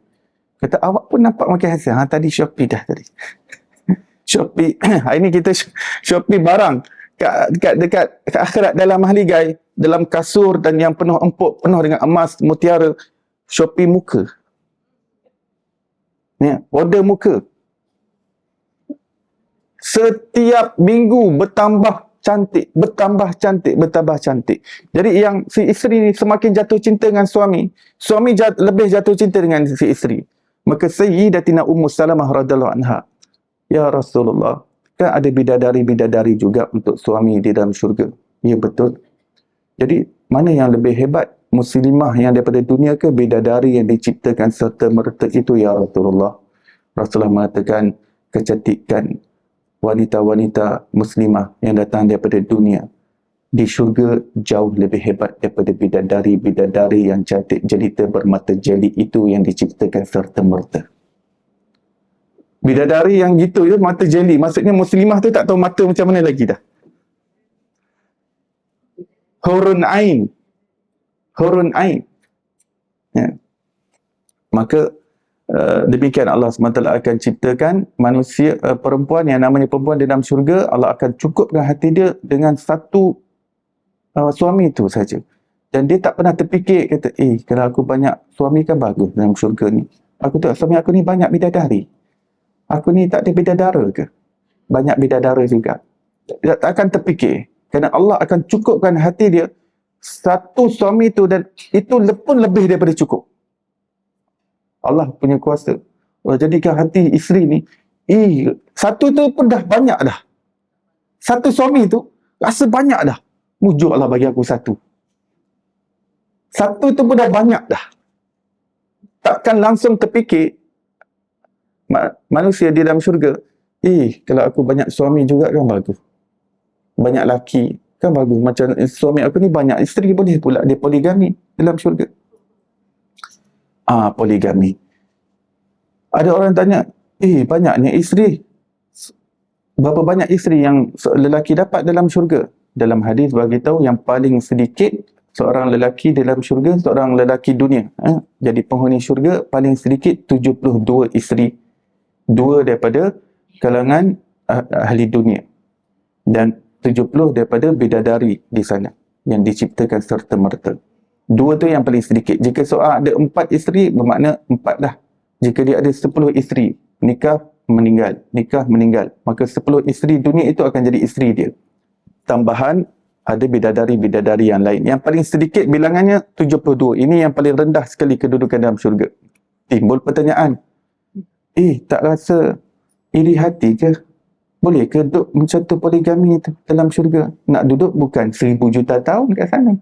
[SPEAKER 1] Kata, awak pun nampak makin handsome. Tadi Shopee dah tadi. Shopee, hari ni kita Shopee barang dekat akhirat dalam mahligai, dalam kasur dan yang penuh empuk, penuh dengan emas, mutiara. Shopee muka. Ya, order muka. Setiap minggu bertambah cantik, bertambah cantik, bertambah cantik. Jadi yang si isteri ni semakin jatuh cinta dengan suami, lebih jatuh cinta dengan si isteri. Maka Sayyidatina Ummu Salamah radhiyallahu anha, ya Rasulullah, kan ada bidadari-bidadari juga untuk suami di dalam syurga. Ya betul. Jadi mana yang lebih hebat, muslimah yang daripada dunia ke bidadari yang diciptakan serta merta itu, ya Rasulullah? Rasulullah mengatakan kecantikan wanita-wanita muslimah yang datang daripada dunia di syurga jauh lebih hebat daripada bidadari-bidadari yang cantik jelita bermata jeli itu yang diciptakan serta merta. Bidadari yang gitu je, mata jeli, maksudnya muslimah tu tak tahu mata macam mana lagi dah. Hurun Ain. Hurun Ain. Ya. Maka demikian Allah SWT akan ciptakan manusia, perempuan yang namanya perempuan di dalam syurga. Allah akan cukupkan hati dia dengan satu suami itu saja. Dan dia tak pernah terfikir, kata, kalau aku banyak suami kan bagus dalam syurga ni. Aku tengok suami aku ni banyak bidadari. Aku ni tak ada bidadara ke? Banyak bidadara juga. Dia tak akan terfikir. Kerana Allah akan cukupkan hati dia satu suami itu, dan itu pun lebih daripada cukup. Allah punya kuasa. Allah jadikan hati isteri ni, satu tu pun dah banyak dah. Satu suami tu rasa banyak dah. Mujur Allah bagi aku satu. Satu tu pun dah banyak dah. Takkan langsung terfikir manusia di dalam syurga, kalau aku banyak suami juga kan bagus. Banyak laki kan bagus. Macam suami aku ni banyak isteri, boleh pula dia poligami dalam syurga. Poligami. Ada orang tanya, banyaknya isteri, berapa banyak isteri yang lelaki dapat dalam syurga? Dalam hadis bagi tahu yang paling sedikit seorang lelaki dalam syurga, seorang lelaki dunia, jadi penghuni syurga, paling sedikit 72 isteri, 2 daripada kalangan ahli dunia dan 70 daripada bidadari di sana yang diciptakan serta merta. 2 tu yang paling sedikit. Jika seorang ada 4 isteri, bermakna 4 dah. Jika dia ada 10 isteri, nikah meninggal, maka 10 isteri dunia itu akan jadi isteri dia. Tambahan ada bidadari-bidadari yang lain. Yang paling sedikit bilangannya 72. Ini yang paling rendah sekali kedudukan dalam syurga. Timbul pertanyaan, tak rasa iri hati ke? Boleh ke duduk macam tu poligami tu dalam syurga? Nak duduk bukan 1000 juta tahun kat sana.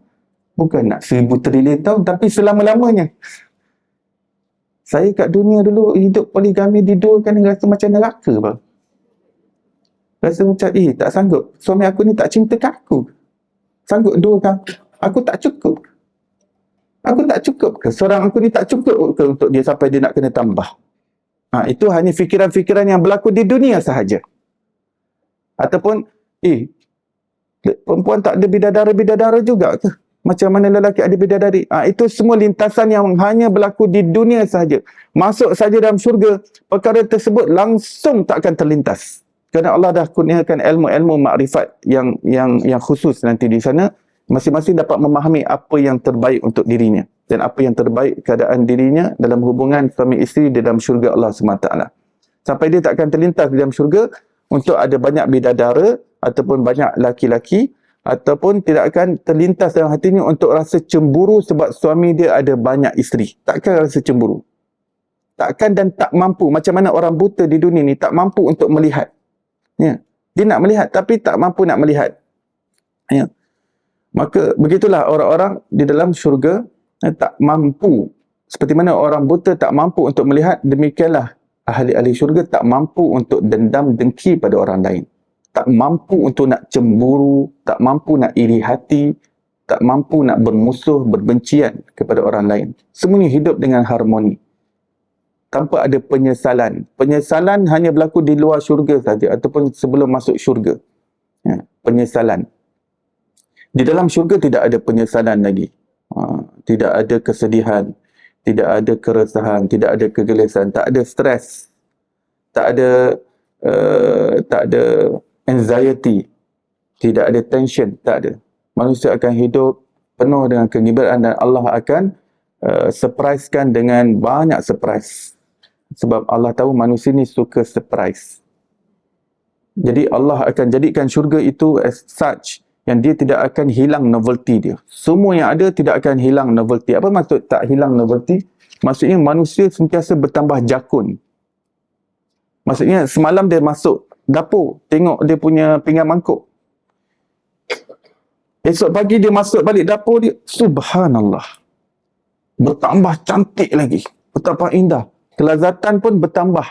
[SPEAKER 1] Bukan nak 1000 trilion tahun, tapi selama-lamanya. Saya kat dunia dulu hidup poligami diduakan, rasa macam neraka bang. Rasa macam tak sanggup. Suami aku ni tak cintakan aku. Sanggup duakan aku tak cukup. Aku tak cukup ke? Seorang aku ni tak cukup ke untuk dia sampai dia nak kena tambah? Itu hanya fikiran-fikiran yang berlaku di dunia sahaja. Ataupun, perempuan tak ada bidadara-bidadara juga ke? Macam mana lelaki ada bidadari? Itu semua lintasan yang hanya berlaku di dunia sahaja. Masuk saja dalam syurga, perkara tersebut langsung tak akan terlintas. Kerana Allah dah kurniakan ilmu-ilmu makrifat yang khusus nanti di sana. Masing-masing dapat memahami apa yang terbaik untuk dirinya. Dan apa yang terbaik keadaan dirinya dalam hubungan suami isteri di dalam syurga Allah SWT. Sampai dia tak akan terlintas di dalam syurga untuk ada banyak bidadara ataupun banyak laki-laki, ataupun tidak akan terlintas dalam hatinya untuk rasa cemburu sebab suami dia ada banyak isteri. Takkan rasa cemburu. Takkan dan tak mampu. Macam mana orang buta di dunia ni tak mampu untuk melihat. Ya. Dia nak melihat tapi tak mampu nak melihat. Ya. Maka begitulah orang-orang di dalam syurga tak mampu. Seperti mana orang buta tak mampu untuk melihat, demikianlah ahli-ahli syurga tak mampu untuk dendam dengki pada orang lain. Tak mampu untuk nak cemburu, tak mampu nak iri hati, tak mampu nak bermusuh, berbencian kepada orang lain. Semuanya hidup dengan harmoni. Tanpa ada penyesalan. Penyesalan hanya berlaku di luar syurga saja ataupun sebelum masuk syurga. Ya, penyesalan. Di dalam syurga tidak ada penyesalan lagi. Tidak ada kesedihan, tidak ada keresahan, tidak ada kegelisahan, tak ada stres, tak ada anxiety, tidak ada tension, tak ada. Manusia akan hidup penuh dengan kegembiraan dan Allah akan surprisekan dengan banyak surprise. Sebab Allah tahu manusia ni suka surprise. Jadi Allah akan jadikan syurga itu as such yang dia tidak akan hilang novelty dia. Semua yang ada tidak akan hilang novelty. Apa maksud tak hilang novelty? Maksudnya manusia sentiasa bertambah jakun. Maksudnya semalam dia masuk dapur, tengok dia punya pinggan mangkuk. Esok pagi dia masuk balik dapur dia, subhanallah. Bertambah cantik lagi. Betapa indah. Kelazatan pun bertambah.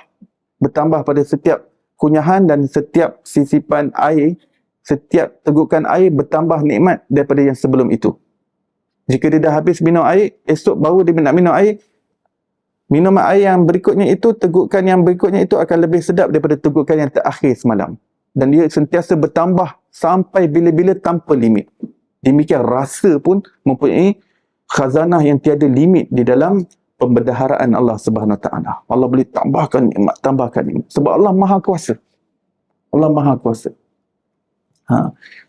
[SPEAKER 1] Bertambah pada setiap kunyahan dan setiap sisipan air, setiap tegukan air bertambah nikmat daripada yang sebelum itu. Jika dia dah habis minum air, esok baru dia nak minum air, minuman air yang berikutnya itu, tegukan yang berikutnya itu akan lebih sedap daripada tegukan yang terakhir semalam. Dan dia sentiasa bertambah sampai bila-bila tanpa limit. Demikian rasa pun mempunyai khazanah yang tiada limit di dalam pembendaharaan Allah Subhanahu Wa Taala. Allah boleh tambahkan nikmat, tambahkan nikmat. Sebab Allah Maha Kuasa. Allah Maha Kuasa.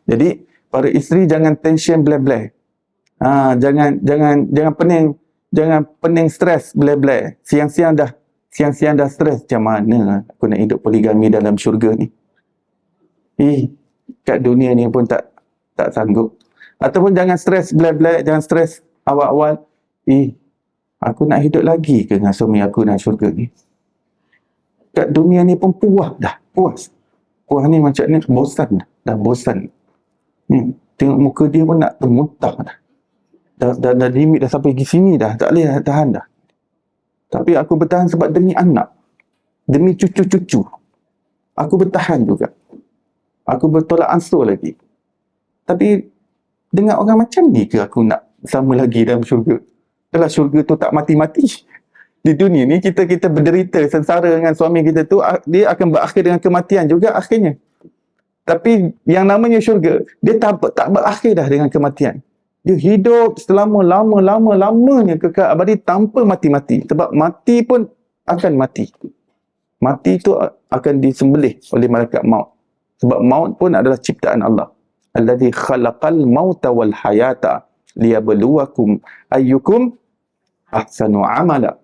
[SPEAKER 1] Jadi para isteri jangan tension bleh-bleh. Jangan pening stres bleh-bleh. Siang-siang dah stres. Macam mana aku nak hidup poligami dalam syurga ni? Kat dunia ni pun tak sanggup. Ataupun jangan stres bleh-bleh, jangan stres awal-awal. Aku nak hidup lagi ke dengan suami aku dalam syurga ni? Kat dunia ni pun puas dah. Puas ni macam ni, bosan dah. Bosan. Tengok muka dia pun nak termuntah dah. Dah limit dah sampai ke sini dah. Tak boleh tahan dah. Tapi aku bertahan sebab demi anak. Demi cucu-cucu. Aku bertahan juga. Aku bertolak ansur lagi. Tapi dengan orang macam ni ke aku nak sama lagi dalam syurga? Kalau syurga tu tak mati-mati. Di dunia ni kita berderita sengsara dengan suami kita tu, dia akan berakhir dengan kematian juga akhirnya. Tapi yang namanya syurga, dia tak berakhir dah dengan kematian. Dia hidup selama lamanya kekal abadi tanpa mati-mati. Sebab mati pun akan mati. Mati itu akan disembelih oleh malaikat maut. Sebab maut pun adalah ciptaan Allah. Alladzi khalaqal mauta wal hayata liyabluwakum ayyukum ahsanu amala.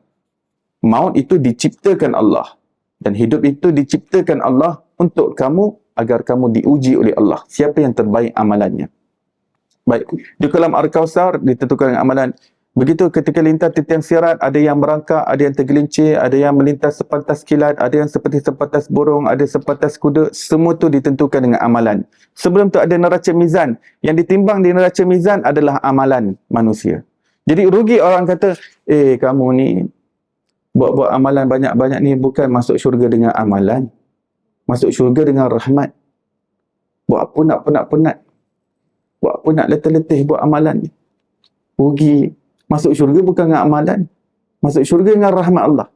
[SPEAKER 1] Maut itu diciptakan Allah dan hidup itu diciptakan Allah untuk kamu, agar kamu diuji oleh Allah siapa yang terbaik amalannya. Baik, di kolam Al-Kausar ditentukan dengan amalan. Begitu ketika lintas di tiang sirat, ada yang merangkak, ada yang tergelincir, ada yang melintas sepantas kilat, ada yang seperti sepantas burung, ada sepantas kuda. Semua tu ditentukan dengan amalan. Sebelum tu ada neraca mizan. Yang ditimbang di neraca mizan adalah amalan manusia. Jadi rugi orang kata, kamu ni buat-buat amalan banyak-banyak ni bukan masuk syurga dengan amalan. Masuk syurga dengan rahmat. Buat apa nak penat-penat? Buat apa nak letih-letih buat amalan ni? Rugi. Masuk syurga bukan dengan amalan. Masuk syurga dengan rahmat Allah.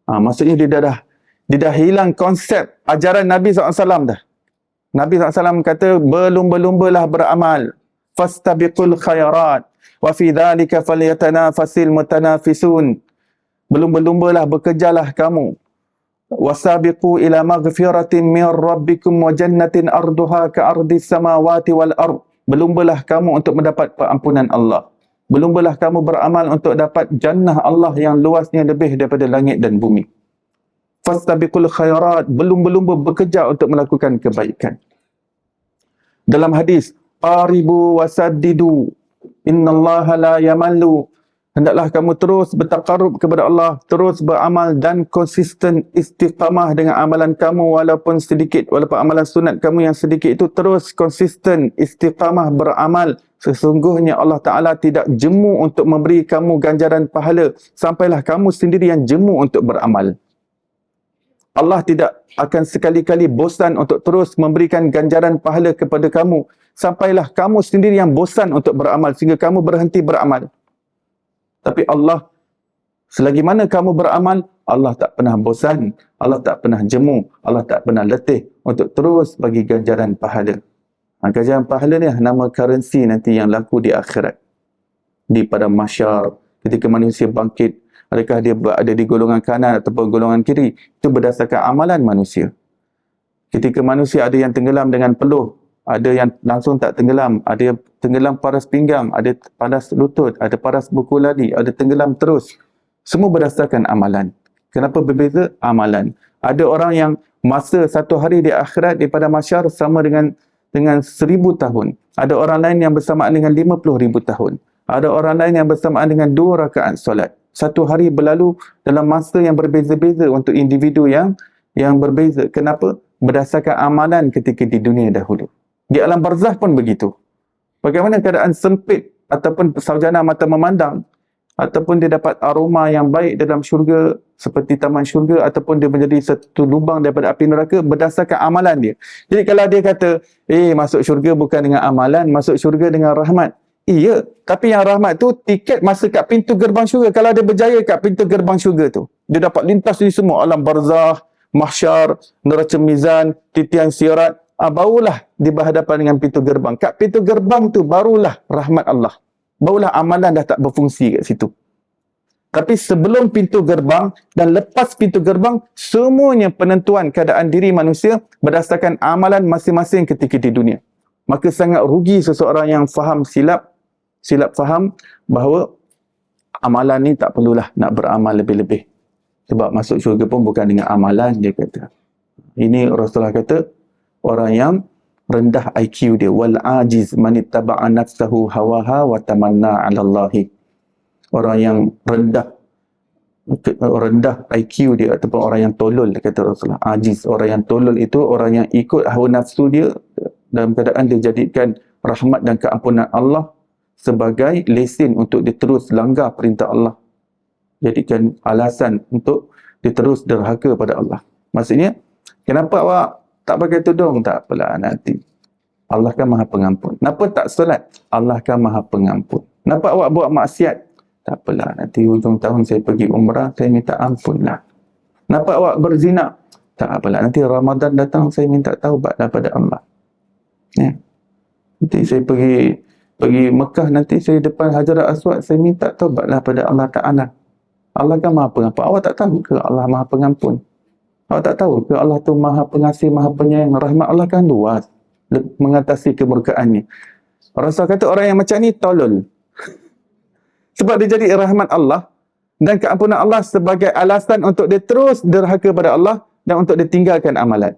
[SPEAKER 1] Maksudnya dia dah hilang konsep ajaran Nabi SAW dah. Nabi SAW kata, berlumba-lumbalah beramal. Fastabiqul khairat. Wa fi dhalika falyatanafasil mutanafisun. Berlumba-lumbalah, bekerjalah kamu. Wasabiqu ila maghfiratin min rabbikum wa jannatin arduha ka ardis samawati wal ard. Berlumbalah kamu untuk mendapat pengampunan Allah. Berlumbalah kamu beramal untuk dapat jannah Allah yang luasnya lebih daripada langit dan bumi. Fastabiqul khairat. Berlumba-lumba bekerja untuk melakukan kebaikan. Dalam hadis, qaribu wasaddidu. Innallaha la yamallu. Hendaklah kamu terus bertaqarrub kepada Allah, terus beramal dan konsisten istiqamah dengan amalan kamu walaupun sedikit, walaupun amalan sunat kamu yang sedikit itu terus konsisten istiqamah beramal. Sesungguhnya Allah Ta'ala tidak jemu untuk memberi kamu ganjaran pahala sampailah kamu sendiri yang jemu untuk beramal. Allah tidak akan sekali-kali bosan untuk terus memberikan ganjaran pahala kepada kamu sampailah kamu sendiri yang bosan untuk beramal sehingga kamu berhenti beramal. Tapi Allah, selagi mana kamu beramal, Allah tak pernah bosan, Allah tak pernah jemu, Allah tak pernah letih untuk terus bagi ganjaran pahala. Ganjaran pahala ni nama currency nanti yang laku di akhirat. Di padang mahsyar, ketika manusia bangkit, adakah dia berada di golongan kanan ataupun golongan kiri, itu berdasarkan amalan manusia. Ketika manusia ada yang tenggelam dengan peluh, ada yang langsung tak tenggelam, ada yang tenggelam paras pinggang, ada paras lutut, ada paras buku ladi, ada tenggelam terus. Semua berdasarkan amalan. Kenapa berbeza? Amalan. Ada orang yang masa satu hari di akhirat daripada masyar sama dengan 1000 tahun. Ada orang lain yang bersamaan dengan 50,000 tahun. Ada orang lain yang bersamaan dengan 2 rakaat solat. Satu hari berlalu dalam masa yang berbeza-beza untuk individu yang berbeza. Kenapa? Berdasarkan amalan ketika di dunia dahulu. Di alam barzah pun begitu. Bagaimana keadaan sempit ataupun sarjana mata memandang, ataupun dia dapat aroma yang baik dalam syurga seperti taman syurga, ataupun dia menjadi satu lubang daripada api neraka berdasarkan amalan dia. Jadi kalau dia kata, masuk syurga bukan dengan amalan, masuk syurga dengan rahmat. Iya, tapi yang rahmat tu tiket masa kat pintu gerbang syurga. Kalau dia berjaya kat pintu gerbang syurga tu, dia dapat lintas ni semua alam barzah, mahsyar, neraca mizan, titian sirat, barulah dia berhadapan dengan pintu gerbang. Kat pintu gerbang tu barulah rahmat Allah. Barulah amalan dah tak berfungsi kat situ. Tapi sebelum pintu gerbang dan lepas pintu gerbang, semuanya penentuan keadaan diri manusia berdasarkan amalan masing-masing ketika di dunia. Maka sangat rugi seseorang yang silap faham bahawa amalan ni tak perlulah nak beramal lebih-lebih. Sebab masuk syurga pun bukan dengan amalan, dia kata. Ini Rasulullah kata, orang yang rendah IQ dia, wal ajiz man ittaba'a nafsahu hawaha wa tamanna 'ala Allahi. Orang yang rendah IQ dia ataupun orang yang tolol, kata Rasulullah. Ajiz, orang yang tolol itu orang yang ikut hawa nafsu dia dalam keadaan dia jadikan rahmat dan keampunan Allah sebagai lesen untuk dia terus langgar perintah Allah. Jadikan alasan untuk dia terus derhaka pada Allah. Maksudnya, kenapa awak tak pakai tudung? Tak apalah, nanti Allah kan maha pengampun. Kenapa tak solat? Allah kan maha pengampun. Kenapa awak buat maksiat? Tak apalah, nanti hujung tahun saya pergi umrah, saya minta ampun lah. Kenapa awak berzina? Tak apalah, nanti Ramadan datang, saya minta taubat daripada Allah. Ya. Nanti saya pergi Mekah, nanti saya depan Hajarul Aswad, saya minta taubatlah pada Allah Ta'ala. Allah kan maha pengampun. Awak tak tahu ke Allah maha pengampun? Awak tak tahu ke Allah tu maha pengasih, maha penyayang? Rahmat Allah kan luas, mengatasi kemurkaannya. Rasul kata orang yang macam ni tolol. Sebab dia jadi rahmat Allah dan keampunan Allah sebagai alasan untuk dia terus derhaka pada Allah dan untuk dia tinggalkan amalan.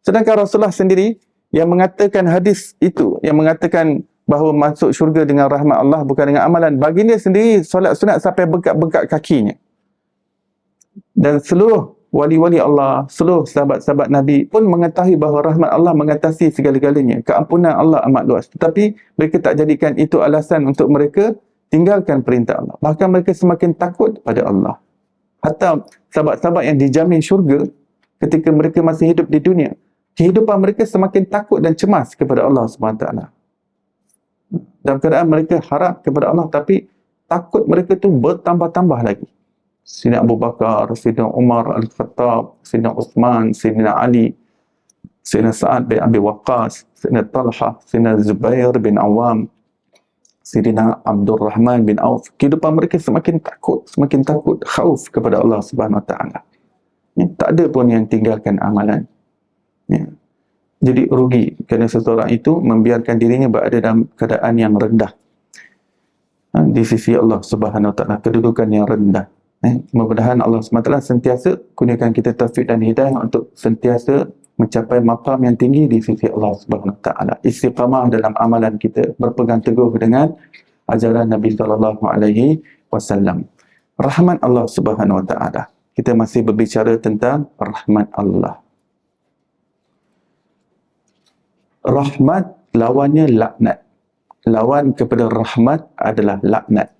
[SPEAKER 1] Sedangkan Rasulullah sendiri yang mengatakan hadis itu, yang mengatakan bahawa masuk syurga dengan rahmat Allah bukan dengan amalan, baginda sendiri solat sunat sampai bengkak-bengkak kakinya. Dan seluruh wali-wali Allah, seluruh sahabat-sahabat Nabi pun mengetahui bahawa rahmat Allah mengatasi segala-galanya. Keampunan Allah amat luas. Tetapi mereka tak jadikan itu alasan untuk mereka tinggalkan perintah Allah. Bahkan mereka semakin takut pada Allah. Hatta sahabat-sahabat yang dijamin syurga ketika mereka masih hidup di dunia, kehidupan mereka semakin takut dan cemas kepada Allah SWT. Dalam keadaan mereka harap kepada Allah, tapi takut mereka tu bertambah-tambah lagi. Sayyidina Abu Bakar, Sayyidina Umar Al-Khattab, Sayyidina Uthman, Sayyidina Ali, Sayyidina Sa'ad bin Abi Waqqas, Sayyidina Talha, Sayyidina Zubair bin Awam, Sayyidina Abdul Rahman bin Auf. Kehidupan mereka semakin takut, khauf kepada Allah Subhanahu Wa Taala. Ya, tak ada pun yang tinggalkan amalan. Ya. Jadi rugi kerana seseorang itu membiarkan dirinya berada dalam keadaan yang rendah di sisi Allah Subhanahu Wa Taala, kedudukan yang rendah. Mudah-mudahan Allah SWT sentiasa kurniakan kita taufik dan hidayah untuk sentiasa mencapai maqam yang tinggi di sisi Allah Subhanahu Wa Taala. Istiqamah dalam amalan kita, berpegang teguh dengan ajaran Nabi sallallahu alaihi wasallam. Rahmat Allah Subhanahu Wa Taala. Kita masih berbicara tentang rahmat Allah. Rahmat lawannya laknat. Lawan kepada rahmat adalah laknat.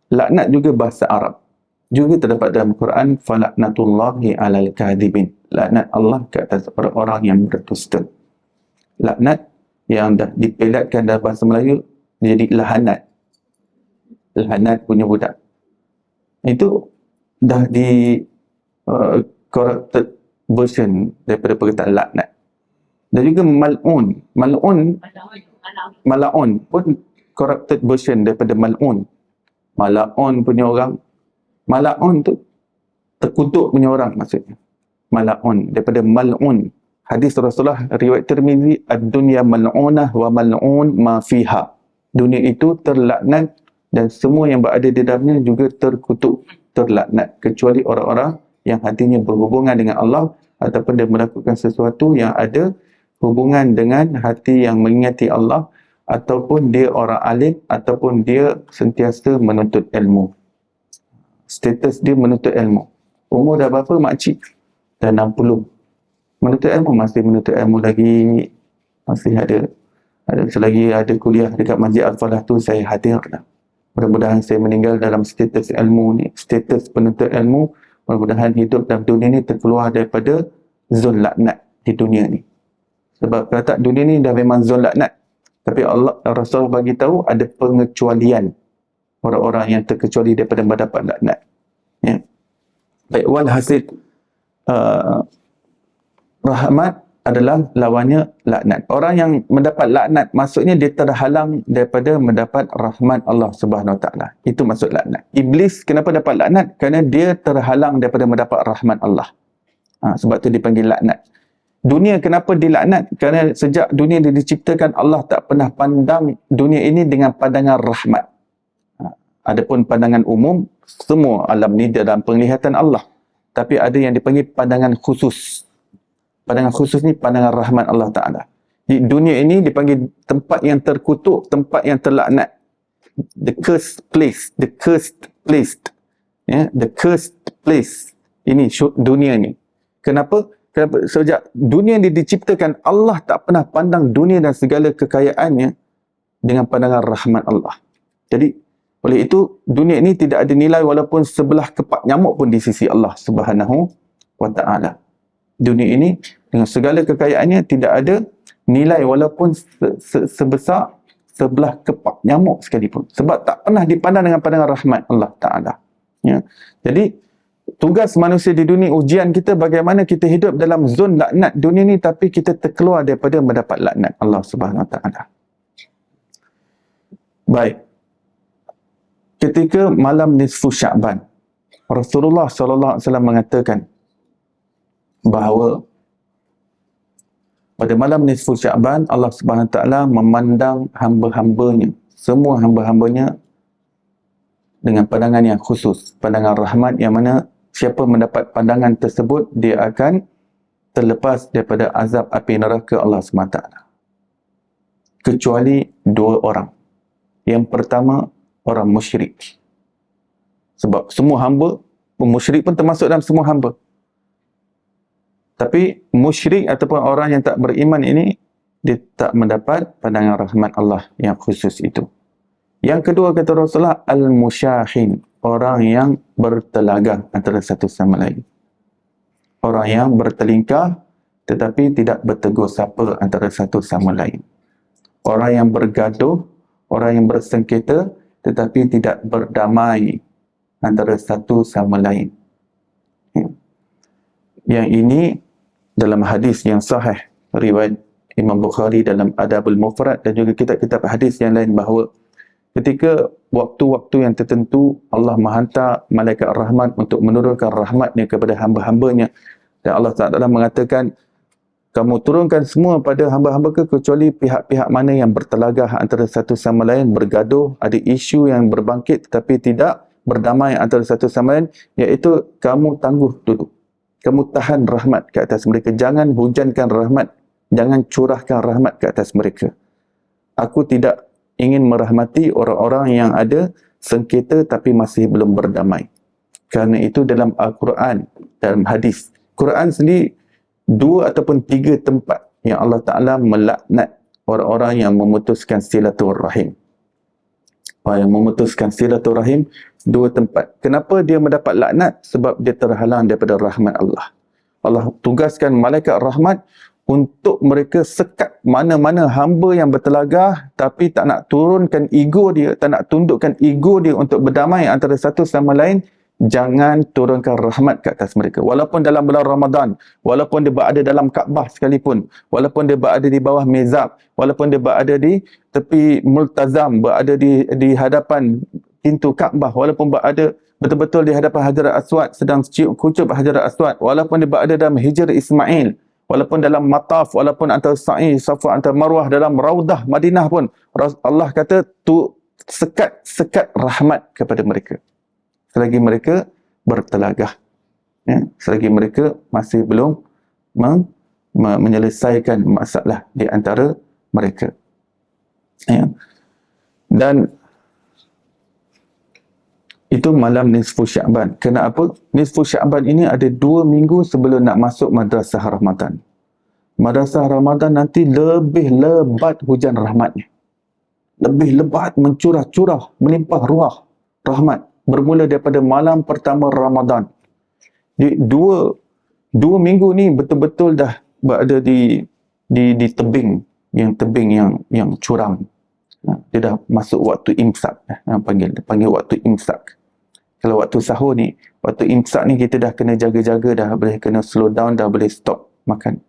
[SPEAKER 1] Laknat juga bahasa Arab. Juga terdapat dalam Quran, falaknatullahi alal kadhibin. Laknat Allah ke atas orang-orang yang berdusta. Laknat yang dah dipelatkan dalam bahasa Melayu jadi lahanat. Lahanat punya budak. Itu dah di corrupted version daripada perkataan laknat. Dan juga mal'un. Mal'un pun corrupted version daripada mal'un. Mal'un punya orang. Mal'un tu terkutuk punya orang maksudnya. Mal'un daripada mal'un. Hadis Rasulullah riwayat Tirmizi, ad-dunya mal'unah wa mal'un ma fiha. Dunia itu terlaknat dan semua yang berada di dalamnya juga terkutuk. terlaknat, kecuali orang-orang yang hatinya berhubungan dengan Allah ataupun dia melakukan sesuatu yang ada hubungan dengan hati yang mengingati Allah, ataupun dia orang alim, ataupun dia sentiasa menuntut ilmu. Status dia menuntut ilmu. Umur dah berapa makcik? Dah 60. Menuntut ilmu, masih menuntut ilmu lagi. Masih ada selagi ada kuliah dekat Masjid Al-Falah tu, saya hadir lah. Mudah-mudahan saya meninggal dalam status ilmu ni, status penuntut ilmu. Mudah-mudahan hidup dalam dunia ni terkeluar daripada zon laknat di dunia ni. Sebab kata dunia ni dah memang zon laknat. Tapi Allah, Rasul bagi tahu ada pengecualian orang-orang yang terkecuali daripada mendapat laknat. Ya. Baik, walhasil rahmat adalah lawannya laknat. Orang yang mendapat laknat maksudnya dia terhalang daripada mendapat rahmat Allah Subhanahu Wa Taala. Itu maksud laknat. Iblis kenapa dapat laknat? Kerana dia terhalang daripada mendapat rahmat Allah. Sebab tu dipanggil laknat. Dunia kenapa dilaknat? Kerana sejak dunia diciptakan, Allah tak pernah pandang dunia ini dengan pandangan rahmat. Adapun pandangan umum, semua alam ni dalam penglihatan Allah. Tapi ada yang dipanggil pandangan khusus. Pandangan khusus ni pandangan rahmat Allah Ta'ala. Di dunia ini dipanggil tempat yang terkutuk, tempat yang terlaknat. The cursed place. The cursed place. Ya, the cursed place. Ini dunia ni. Kenapa? Kerana sejak dunia ini diciptakan, Allah tak pernah pandang dunia dan segala kekayaannya dengan pandangan rahmat Allah. Jadi, oleh itu, dunia ini tidak ada nilai walaupun sebelah kepak nyamuk pun di sisi Allah Subhanahu Wa Ta'ala. Dunia ini dengan segala kekayaannya tidak ada nilai walaupun sebesar sebelah kepak nyamuk sekalipun. Sebab tak pernah dipandang dengan pandangan rahmat Allah Ta'ala. Ya. Jadi, tugas manusia di dunia, ujian kita bagaimana kita hidup dalam zon laknat dunia ni tapi kita terkeluar daripada mendapat laknat Allah Subhanahu Wa Ta'ala. Baik. Ketika malam nisfu Sya'ban, Rasulullah SAW mengatakan bahawa pada malam nisfu Sya'ban, Allah Subhanahu Wa Ta'ala memandang hamba-hambanya, semua hamba-hambanya dengan pandangan yang khusus, pandangan rahmat, yang mana siapa mendapat pandangan tersebut, dia akan terlepas daripada azab api neraka Allah SWT. Kecuali dua orang. Yang pertama, orang musyrik. Sebab semua hamba, musyrik pun termasuk dalam semua hamba. Tapi musyrik ataupun orang yang tak beriman ini, dia tak mendapat pandangan rahmat Allah yang khusus itu. Yang kedua kata Rasulullah, al-musyahin, orang yang bertelagah antara satu sama lain. Orang yang bertelingkah tetapi tidak bertegur sapa antara satu sama lain. Orang yang bergaduh, orang yang bersengketa tetapi tidak berdamai antara satu sama lain. Yang ini dalam hadis yang sahih riwayat Imam Bukhari dalam Adabul Mufrad dan juga kitab-kitab hadis yang lain, bahawa ketika waktu-waktu yang tertentu Allah menghantar malaikat rahmat untuk menurunkan rahmatnya kepada hamba-hambanya, dan Allah Ta'ala mengatakan, kamu turunkan semua pada hamba-hamba ke kecuali pihak-pihak mana yang bertelagah antara satu sama lain, bergaduh, ada isu yang berbangkit tetapi tidak berdamai antara satu sama lain, iaitu kamu tangguh dulu, kamu tahan rahmat ke atas mereka, jangan hujankan rahmat, jangan curahkan rahmat ke atas mereka. Aku tidak ingin merahmati orang-orang yang ada sengketa tapi masih belum berdamai. Kerana itu dalam Al-Quran, dalam hadis, Quran sendiri 2 ataupun 3 tempat yang Allah Ta'ala melaknat orang-orang yang memutuskan silaturahim. Orang yang memutuskan silaturahim, 2 tempat. Kenapa dia mendapat laknat? Sebab dia terhalang daripada rahmat Allah. Allah tugaskan malaikat rahmat untuk mereka sekat mana-mana hamba yang bertelagah tapi tak nak turunkan ego dia, tak nak tundukkan ego dia untuk berdamai antara satu sama lain. Jangan turunkan rahmat ke atas mereka. Walaupun dalam bulan Ramadan, walaupun dia berada dalam Kaabah sekalipun, walaupun dia berada di bawah mezab, walaupun dia berada di tepi multazam, berada di hadapan pintu Kaabah, walaupun berada betul-betul di hadapan Hajar Aswad, sedang cium kucup Hajar Aswad, walaupun dia berada dalam Hijr Ismail, walaupun dalam mataf, walaupun antara Sa'i, Safa, antara Marwah, dalam Raudah Madinah pun, Allah kata tu sekat rahmat kepada mereka. Selagi mereka bertelagah. Ya, selagi mereka masih belum menyelesaikan masalah di antara mereka. Ya. Dan itu malam nisfu Sya'ban. Kenapa? Nisfu Sya'ban ini ada 2 minggu sebelum nak masuk madrasah Ramadan. Madrasah Ramadan nanti lebih lebat hujan rahmatnya. Lebih lebat, mencurah-curah, melimpah ruah rahmat. Bermula daripada malam pertama Ramadan. Di dua minggu ni betul-betul dah berada di tebing yang curam. Dia dah masuk waktu imsak. Panggil waktu imsak. Kalau waktu sahur ni, waktu imsak ni kita dah kena jaga-jaga, dah boleh kena slow down, dah boleh stop makan.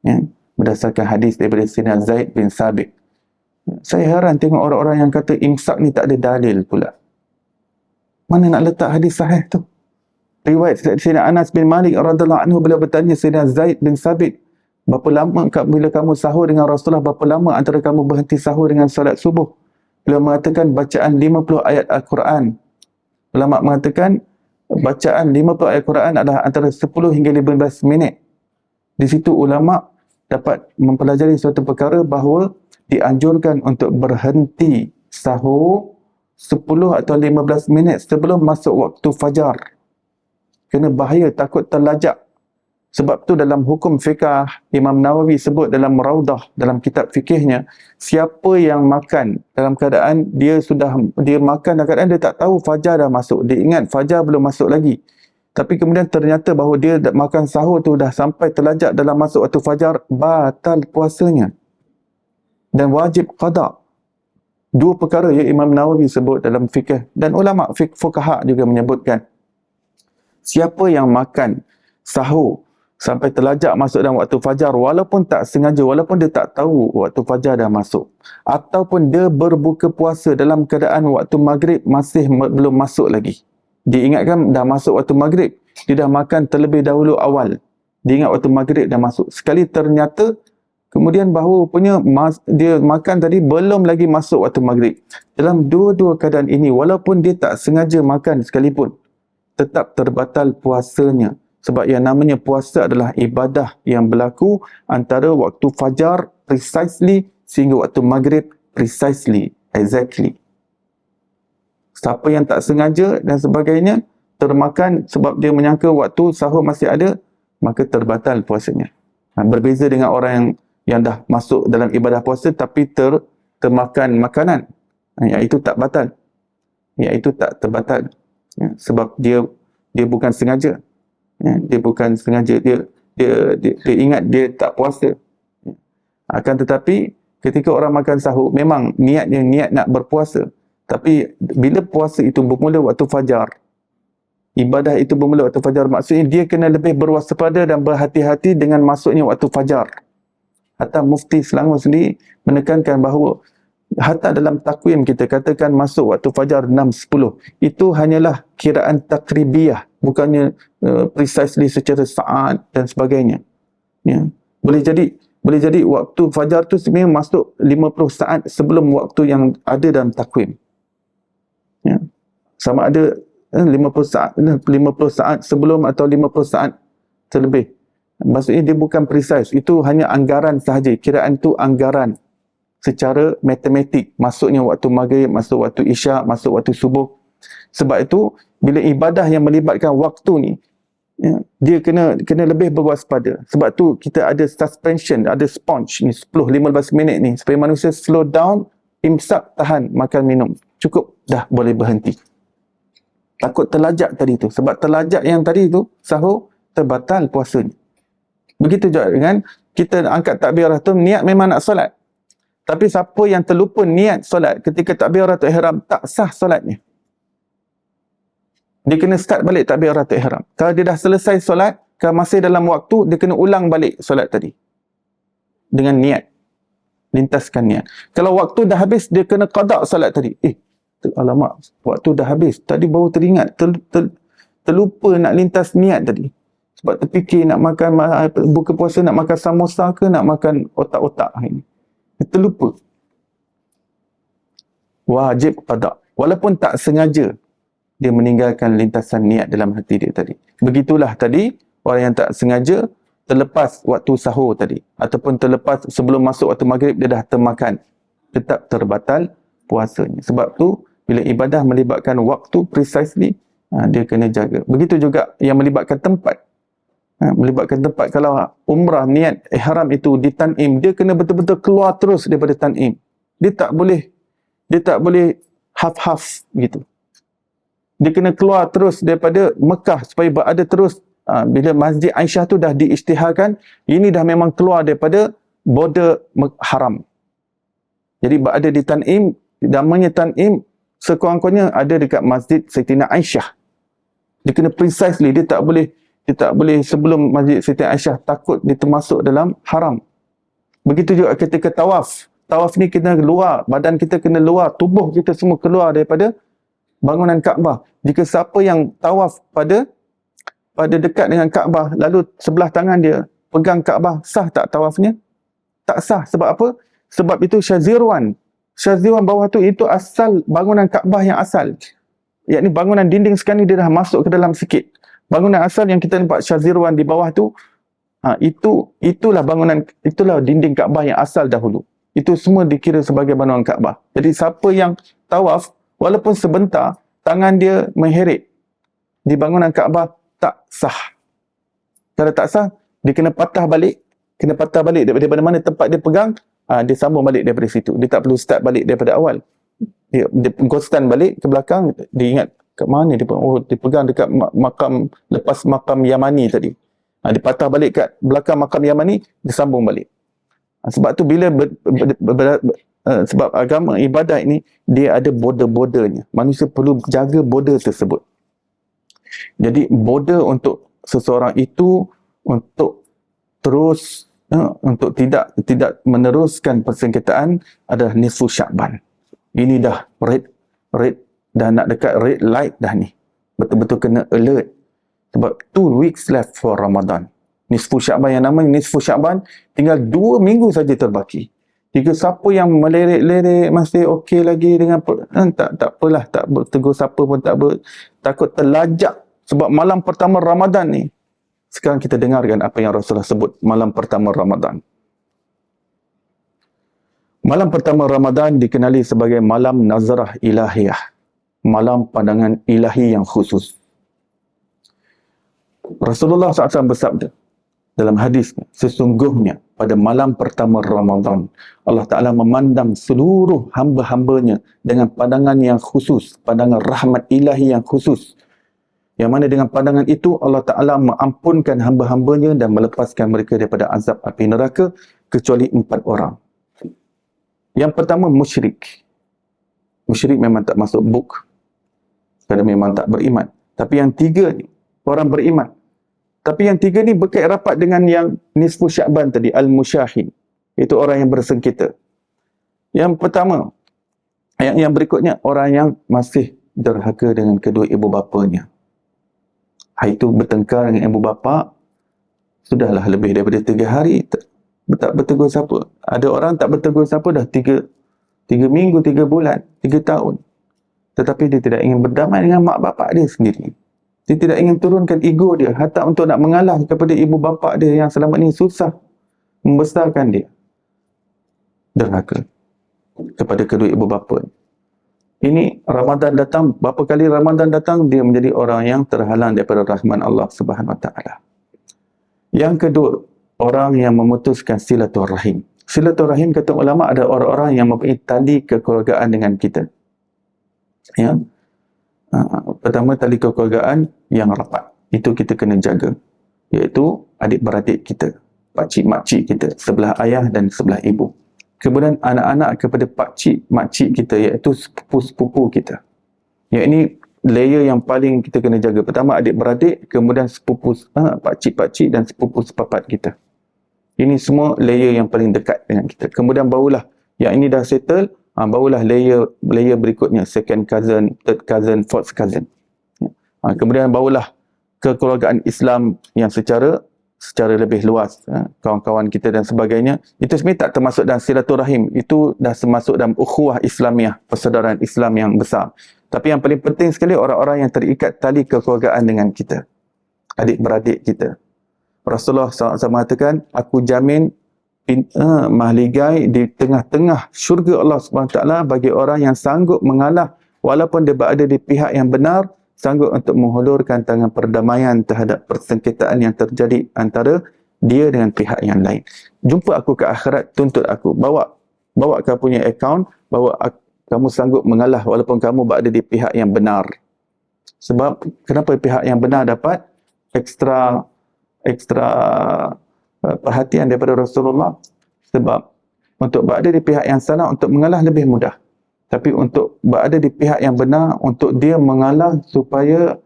[SPEAKER 1] Ya, berdasarkan hadis daripada Sayyidina Zaid bin Sabit. Saya heran tengok orang-orang yang kata imsak ni tak ada dalil pula. Mana nak letak hadis sahih tu? Riwayat Sayyidina Anas bin Malik radhiyallahu anhu, beliau bertanya Sayyidina Zaid bin Sabit, berapa lama bila kamu sahur dengan Rasulullah, berapa lama antara kamu berhenti sahur dengan salat subuh? Beliau mengatakan bacaan 50 ayat Al-Quran. Ulama mengatakan bacaan 50 ayat Quran adalah antara 10 hingga 15 minit. Di situ ulama dapat mempelajari suatu perkara bahawa dianjurkan untuk berhenti sahur 10 atau 15 minit sebelum masuk waktu fajar. Kena bahaya, takut terlajak. Sebab tu dalam hukum fiqah, Imam Nawawi sebut dalam Raudah, dalam kitab fikihnya, siapa yang makan dalam keadaan dia makan dalam keadaan dia tak tahu fajar dah masuk. Dia ingat fajar belum masuk lagi. Tapi kemudian ternyata bahawa dia makan sahur tu dah sampai terlajak dalam masuk waktu fajar, batal puasanya. Dan wajib qada. 2 perkara yang Imam Nawawi sebut dalam fikih. Dan ulama fuqaha juga menyebutkan, siapa yang makan sahur sampai terlajak masuk dalam waktu fajar walaupun tak sengaja, walaupun dia tak tahu waktu fajar dah masuk, ataupun dia berbuka puasa dalam keadaan waktu maghrib masih belum masuk lagi, dia ingatkan dah masuk waktu maghrib, dia dah makan terlebih dahulu awal, dia ingat waktu maghrib dah masuk, sekali ternyata kemudian bahawa rupanya dia makan tadi belum lagi masuk waktu maghrib. Dalam dua-dua keadaan ini, walaupun dia tak sengaja makan sekalipun, tetap terbatal puasanya. Sebab yang namanya puasa adalah ibadah yang berlaku antara waktu fajar precisely sehingga waktu maghrib precisely, exactly. Siapa yang tak sengaja dan sebagainya termakan sebab dia menyangka waktu sahur masih ada, maka terbatal puasanya. Berbeza dengan orang yang dah masuk dalam ibadah puasa tapi termakan makanan. Iaitu tak batal. Iaitu tak terbatal. Sebab dia bukan sengaja. Dia bukan sengaja, dia ingat dia tak puasa. Akan tetapi ketika orang makan sahur, memang niatnya niat nak berpuasa, tapi bila puasa itu bermula waktu fajar, ibadah itu bermula waktu fajar, maksudnya dia kena lebih berwaspada dan berhati-hati dengan masuknya waktu fajar. Hatta Mufti Selangor sendiri menekankan bahawa hatta dalam takwim kita katakan masuk waktu fajar 6.10, itu hanyalah kiraan takribiyah, bukannya precisely secara saat dan sebagainya. Ya. Boleh jadi waktu fajar tu sebenarnya masuk 50 saat sebelum waktu yang ada dalam takwim. Ya. Sama ada 50 saat sebelum atau 50 saat terlebih. Maksudnya dia bukan precise, itu hanya anggaran sahaja. Kiraan tu anggaran secara matematik, masuknya waktu maghrib, masuk waktu isyak, masuk waktu subuh. Sebab itu bila ibadah yang melibatkan waktu ni, ya, dia kena lebih berwaspada. Sebab tu kita ada suspension, ada sponge ni 10-15 minit ni supaya manusia slow down, imsak, tahan makan minum, cukup dah boleh berhenti. Takut terlajak tadi tu, sebab terlajak yang tadi tu sahur terbatal puasanya. Begitu juga dengan kita angkat takbirah tu, niat memang nak solat, tapi siapa yang terlupa niat solat ketika takbiratul ihram, tak sah solatnya. Dia kena start balik takbiratul ihram. Kalau dia dah selesai solat, kalau masih dalam waktu, dia kena ulang balik solat tadi dengan niat, lintaskan niat. Kalau waktu dah habis, dia kena qada solat tadi. Alamak, waktu dah habis, tadi baru teringat, terlupa nak lintas niat tadi. Sebab terfikir nak makan, buka puasa nak makan samosa ke nak makan otak-otak ini. Terlupa. Wajib qada. Walaupun tak sengaja. dia meninggalkan lintasan niat dalam hati dia tadi. Begitulah tadi, orang yang tak sengaja terlepas waktu sahur tadi, ataupun terlepas sebelum masuk waktu maghrib, dia dah termakan, tetap terbatal puasanya. Sebab tu, bila ibadah melibatkan waktu precisely, dia kena jaga. Begitu juga yang melibatkan tempat. Melibatkan tempat, kalau umrah niat ihram itu di Tan'im, dia kena betul-betul keluar terus daripada Tan'im. Dia tak boleh half-half gitu. Dia kena keluar terus daripada Mekah supaya berada terus. Bila Masjid Aisyah tu dah diisytiharkan, ini dah memang keluar daripada border haram. Jadi berada di Tan'im, namanya Tan'im sekurang-kurangnya ada dekat Masjid Sayyidatina Aisyah. Dia kena precisely, dia tak boleh sebelum Masjid Sayyidatina Aisyah, takut dia termasuk dalam haram. Begitu juga ketika tawaf. Tawaf ni kena luar, badan kita kena luar, tubuh kita semua keluar daripada bangunan Kaabah. Jika siapa yang tawaf pada dekat dengan Kaabah, lalu sebelah tangan dia pegang Kaabah, sah tak tawafnya? Tak sah. Sebab apa? Sebab itu Syazirwan bawah tu, itu asal bangunan Kaabah yang asal. Yakni bangunan dinding sekarang ni dia dah masuk ke dalam sikit. Bangunan asal yang kita nampak Syazirwan di bawah tu, itulah dinding Kaabah yang asal dahulu. Itu semua dikira sebagai bangunan Kaabah. Jadi siapa yang tawaf, walaupun sebentar, tangan dia mengheret di bangunan Kaabah, tak sah. Kalau tak sah, dia kena patah balik daripada mana tempat dia pegang, dia sambung balik daripada situ. Dia tak perlu start balik daripada awal. Dia ghostan balik ke belakang, dia ingat kat mana dia pegang dekat makam, lepas makam Yamani tadi. Dia patah balik kat belakang makam Yamani, dia sambung balik. Sebab tu bila sebab agama ibadah ini, dia ada border-bordernya. Manusia perlu jaga border tersebut. Jadi border untuk seseorang itu untuk terus untuk tidak meneruskan persengketaan adalah nisfu Sya'ban. Ini dah red dah nak dekat red light dah ni. Betul-betul kena alert. Sebab 2 weeks left for Ramadan. Nisfu Sya'ban, yang namanya nisfu Sya'ban, tinggal 2 minggu saja terbaki. Jika siapa yang melirik-lirik masih okey lagi dengan tak apalah, tak bertegur siapa pun takut terlajak. Sebab malam pertama Ramadan ni, sekarang kita dengarkan apa yang Rasulullah sebut malam pertama Ramadan. Malam pertama Ramadan dikenali sebagai malam nazarah ilahiyah, malam pandangan ilahi yang khusus. Rasulullah SAW bersabda dalam hadis, sesungguhnya pada malam pertama Ramadan, Allah Ta'ala memandang seluruh hamba-hambanya dengan pandangan yang khusus, pandangan rahmat ilahi yang khusus. Yang mana dengan pandangan itu, Allah Ta'ala mengampunkan hamba-hambanya dan melepaskan mereka daripada azab api neraka, kecuali 4 orang. Yang pertama, musyrik. Musyrik memang tak masuk book, kerana memang tak beriman. Tapi yang 3 ni, orang beriman. Tapi yang 3 ni berkait rapat dengan yang nisfu Sya'ban tadi, al-musyahin. Itu orang yang bersengketa. Yang pertama, yang berikutnya, orang yang masih derhaka dengan kedua ibu bapanya. Itu bertengkar dengan ibu bapa, sudahlah lebih daripada 3 hari, tak bertegur siapa. Ada orang tak bertegur siapa dah 3 minggu, 3 bulan, 3 tahun. Tetapi dia tidak ingin berdamai dengan mak bapak dia sendiri. Dia tidak ingin turunkan ego dia, hatta untuk nak mengalah kepada ibu bapa dia yang selama ini susah membesarkan dia. Derhaka kepada kedua ibu bapa. Ini Ramadan datang, berapa kali Ramadan datang, dia menjadi orang yang terhalang daripada rahman Allah Subhanahu Wa Taala. Yang kedua, orang yang memutuskan silaturahim. Silaturahim, kata ulama, ada orang-orang yang mempunyai tali kekeluargaan dengan kita. Ya. Pertama, tali kekeluargaan yang rapat. Itu kita kena jaga. Iaitu adik-beradik kita, pakcik, makcik kita, sebelah ayah dan sebelah ibu. Kemudian anak-anak kepada pakcik, makcik kita, iaitu sepupu-sepupu kita. Yang ini layer yang paling kita kena jaga. Pertama, adik-beradik, kemudian sepupu, pakcik-pakcik dan sepupu-sepapat kita. Ini semua layer yang paling dekat dengan kita. Kemudian barulah, yang ini dah settle, barulah layer berikutnya, second cousin, third cousin, fourth cousin. Kemudian barulah kekeluargaan Islam yang secara secara lebih luas, kawan-kawan kita dan sebagainya, itu sebenarnya tak termasuk dalam silaturahim. Itu dah termasuk dalam ukhuwah Islamiah, persaudaraan Islam yang besar. Tapi yang paling penting sekali, orang-orang yang terikat tali kekeluargaan dengan kita, adik-beradik kita. Rasulullah SAW mengatakan, aku jamin mahligai di tengah-tengah syurga Allah SWT bagi orang yang sanggup mengalah walaupun dia berada di pihak yang benar, sanggup untuk menghulurkan tangan perdamaian terhadap persengketaan yang terjadi antara dia dengan pihak yang lain. Jumpa aku ke akhirat, tuntut aku, bawa kau punya akaun, kamu sanggup mengalah walaupun kamu berada di pihak yang benar. Sebab kenapa pihak yang benar dapat ekstra perhatian daripada Rasulullah? Sebab untuk berada di pihak yang salah, untuk mengalah lebih mudah. Tapi untuk berada di pihak yang benar, untuk dia mengalah supaya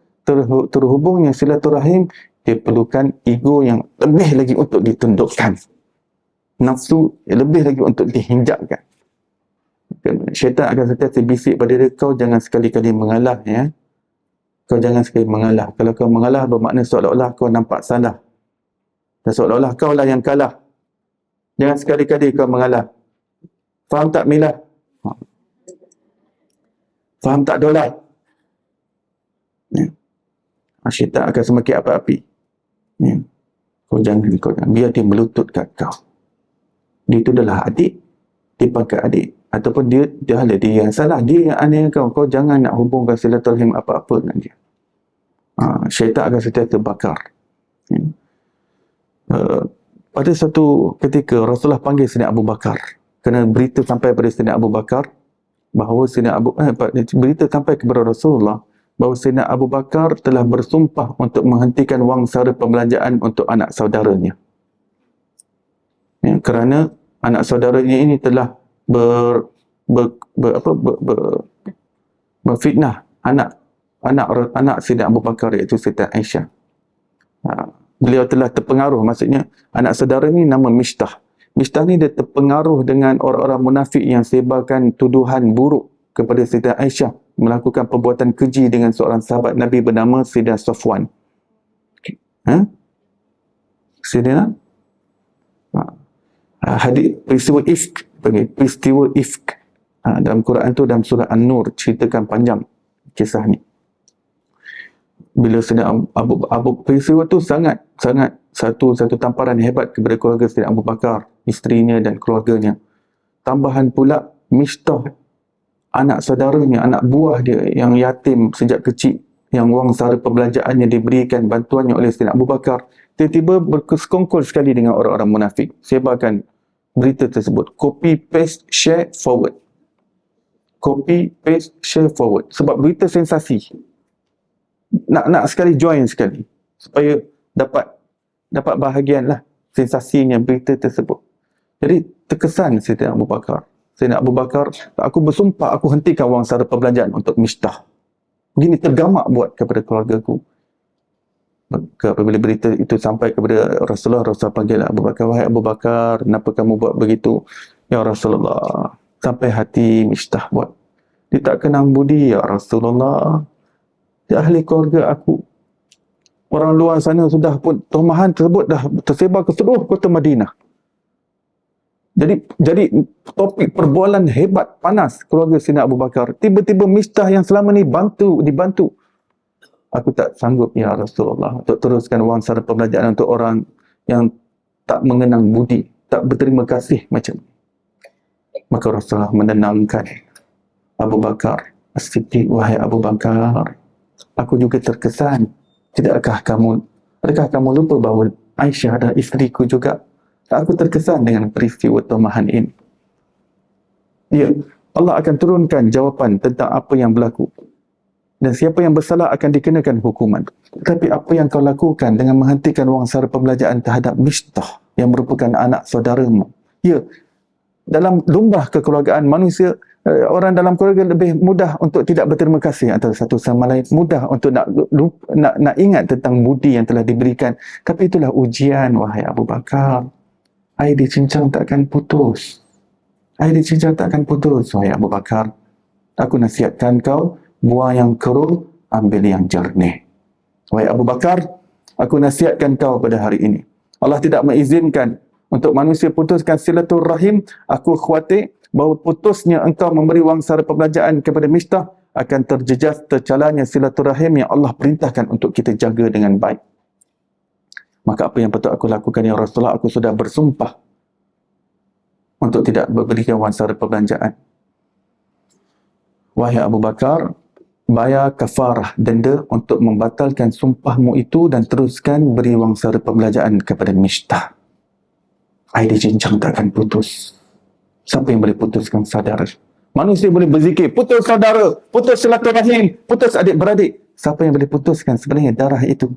[SPEAKER 1] terhubungnya silaturahim, dia perlukan ego yang lebih lagi untuk ditundukkan. Nafsu lebih lagi untuk dihinjakkan. Syaitan akan sentiasa bisik pada dia, kau jangan sekali-kali mengalah, ya. Kau jangan sekali mengalah. Kalau kau mengalah, bermakna seolah-olah kau nampak salah. Dan seolah-olah kau lah yang kalah. Jangan sekali-kali kau mengalah. Faham tak, Mila? Faham tak, Dolat? Ya. Syaitan akan semakin api-api. Ya. Kau jangan. Biar dia melutut kat kau. Dia itu adalah adik. Dia pakai adik. Ataupun dia ada dia yang salah. Dia yang aneh kau. Kau jangan nak hubungkan silaturahim apa-apa dengan dia. Syaitan akan sentiasa bakar. Ya. Pada satu ketika Rasulullah panggil Sayyidina Abu Bakar, kerana berita sampai pada Sayyidina Abu Bakar bahawa berita sampai kepada Rasulullah bahawa Sayyidina Abu Bakar telah bersumpah untuk menghentikan wang sara pembelanjaan untuk anak saudaranya. Ya, kerana anak saudaranya ini telah berfitnah anak Sayyidina Abu Bakar, iaitu Sayyidah Aisyah. Beliau telah terpengaruh, maksudnya anak saudara ni nama Mishtah. Mishtah ni dia terpengaruh dengan orang-orang munafik yang sebarkan tuduhan buruk kepada Sayyidah Aisyah, melakukan perbuatan keji dengan seorang sahabat Nabi bernama Sayyidah Safwan. Sayyidah hadis peristiwa ifk. Dalam Quran tu, dalam surah An-Nur, ceritakan panjang kisah ni. Bila Sayyidina peristiwa tu sangat satu tamparan hebat kepada keluarga Sayyidina Abu Bakar, isterinya dan keluarganya. Tambahan pula Mishtah, anak saudaranya, anak buah dia yang yatim sejak kecil, yang wang sara perbelanjaannya diberikan bantuannya oleh Sayyidina Abu Bakar, tiba-tiba bersekongkol sekali dengan orang-orang munafik, sebarkan berita tersebut. Copy, paste, share, forward. Copy, paste, share, forward. Sebab berita sensasi. Nak sekali join sekali supaya dapat bahagian lah sensasinya berita tersebut. Jadi terkesan Sayyidina Abu Bakar. Sayyidina Abu Bakar, aku bersumpah aku hentikan wang sara perbelanjaan untuk Mishtah. Begini tergamak buat kepada keluargaku. Maka apabila berita itu sampai kepada Rasulullah panggil Abu Bakar, wahai Abu Bakar, kenapa kamu buat begitu? Ya Rasulullah, sampai hati Mishtah buat. Dia tak kenang budi, ya Rasulullah. Dia ahli keluarga aku. Orang luar sana sudah pun, tomahan tersebut dah tersebar ke seluruh kota Madinah. Jadi topik perbualan hebat, panas keluarga Sayyidina Abu Bakar. Tiba-tiba Mishtah yang selama ni dibantu. Aku tak sanggup, ya Rasulullah, untuk teruskan wang sara perbelanjaan untuk orang yang tak mengenang budi, tak berterima kasih macam ni. Maka Rasulullah menenangkan Abu Bakar As-Siddiq, wahai Abu Bakar, aku juga terkesan. Adakah kamu lupa bahawa Aisyah adalah isteriku juga? Aku terkesan dengan peristiwa tomahan ini. Ya, Allah akan turunkan jawapan tentang apa yang berlaku. Dan siapa yang bersalah akan dikenakan hukuman. Tetapi apa yang kau lakukan dengan menghentikan wang sara pembelanjaan terhadap Mishtah yang merupakan anak saudaramu? Ya, dalam lumrah kekeluargaan manusia, orang dalam keluarga lebih mudah untuk tidak berterima kasih antara satu sama lain, mudah untuk nak ingat tentang budi yang telah diberikan. Tapi itulah ujian, wahai Abu Bakar. Air di cincang takkan putus. Air di cincang takkan putus, wahai Abu Bakar. Aku nasihatkan kau, buang yang keruh, ambil yang jernih. Wahai Abu Bakar, aku nasihatkan kau pada hari ini. Allah tidak mengizinkan untuk manusia putuskan silaturahim. Aku khawatir bahawa putusnya engkau memberi wang sara perbelanjaan kepada Miftah akan terjejas tercalanya silaturahim yang Allah perintahkan untuk kita jaga dengan baik. Maka apa yang patut aku lakukan ya Rasulullah? Aku sudah bersumpah untuk tidak memberikan wang sara perbelanjaan. Wahai Abu Bakar, bayar kafarah denda untuk membatalkan sumpahmu itu dan teruskan beri wang sara perbelanjaan kepada Miftah. Air cincang takkan putus. Siapa yang boleh putuskan saudara? Manusia boleh berzikir, putus saudara, putus silaturahim, putus adik-beradik. Siapa yang boleh putuskan sebenarnya darah itu?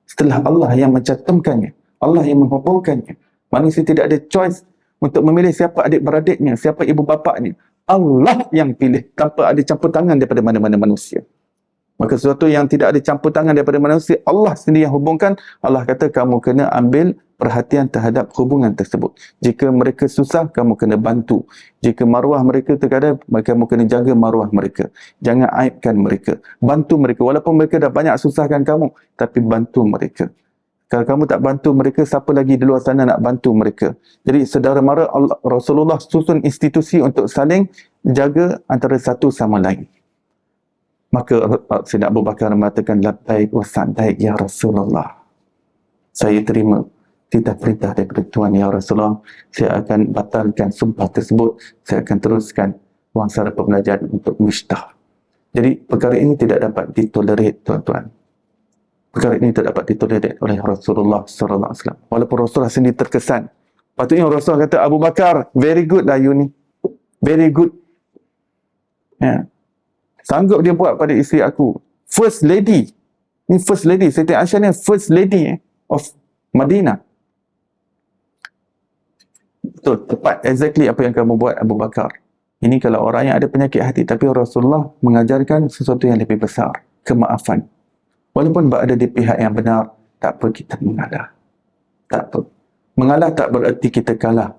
[SPEAKER 1] Setelah Allah yang mencantumkannya, Allah yang menghubungkannya. Manusia tidak ada choice untuk memilih siapa adik-beradiknya, siapa ibu bapaknya. Allah yang pilih tanpa ada campur tangan daripada mana-mana manusia. Maka sesuatu yang tidak ada campur tangan daripada manusia, Allah sendiri yang hubungkan. Allah kata kamu kena ambil perhatian terhadap hubungan tersebut. Jika mereka susah, kamu kena bantu. Jika maruah mereka tergadai, maka kamu kena jaga maruah mereka. Jangan aibkan mereka. Bantu mereka. Walaupun mereka dah banyak susahkan kamu, tapi bantu mereka. Kalau kamu tak bantu mereka, siapa lagi di luar sana nak bantu mereka? Jadi saudara mara, Rasulullah susun institusi untuk saling jaga antara satu sama lain. Maka Sayyidina Abu Bakar mengatakan, labbaik wa sa'daik ya Rasulullah. Saya terima titah perintah daripada Tuhan ya Rasulullah. Saya akan batalkan sumpah tersebut. Saya akan teruskan wang sara perbelanjaan untuk Miftah. Jadi perkara ini tidak dapat ditolerir, tuan-tuan. Perkara ini tidak dapat ditolerir oleh Rasulullah SAW. Walaupun Rasulullah sendiri terkesan. Patutnya Rasulullah kata, Abu Bakar, very good lah you ni. Very good. Ya. Sanggup dia buat pada isteri aku. First lady. Ni first lady. Siti Aisyah ni first lady of Madinah. Betul, tepat. Exactly apa yang kamu buat, Abu Bakar. Ini kalau orang yang ada penyakit hati. Tapi Rasulullah mengajarkan sesuatu yang lebih besar. Kemaafan. Walaupun berada di pihak yang benar, tak apa kita mengalah. Tak apa. Mengalah tak bererti kita kalah.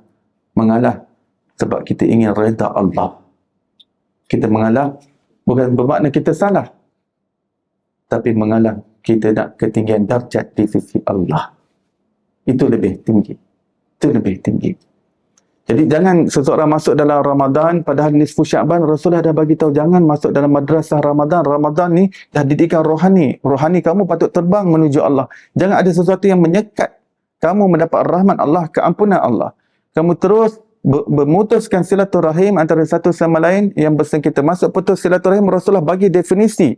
[SPEAKER 1] Mengalah sebab kita ingin redha Allah. Kita mengalah bukan bermakna kita salah. Tapi mengalah kita nak ketinggian darjat di sisi Allah. Itu lebih tinggi. Itu lebih tinggi. Jadi jangan seseorang masuk dalam Ramadan, padahal nisfu Syaban, Rasulullah dah bagi tahu jangan masuk dalam madrasah Ramadan. Ramadan ni dah didikan rohani. Rohani kamu patut terbang menuju Allah. Jangan ada sesuatu yang menyekat kamu mendapat rahmat Allah, keampunan Allah. Kamu terus memutuskan silaturahim antara satu sama lain yang bersengketa. Masuk putus silaturahim, Rasulullah bagi definisi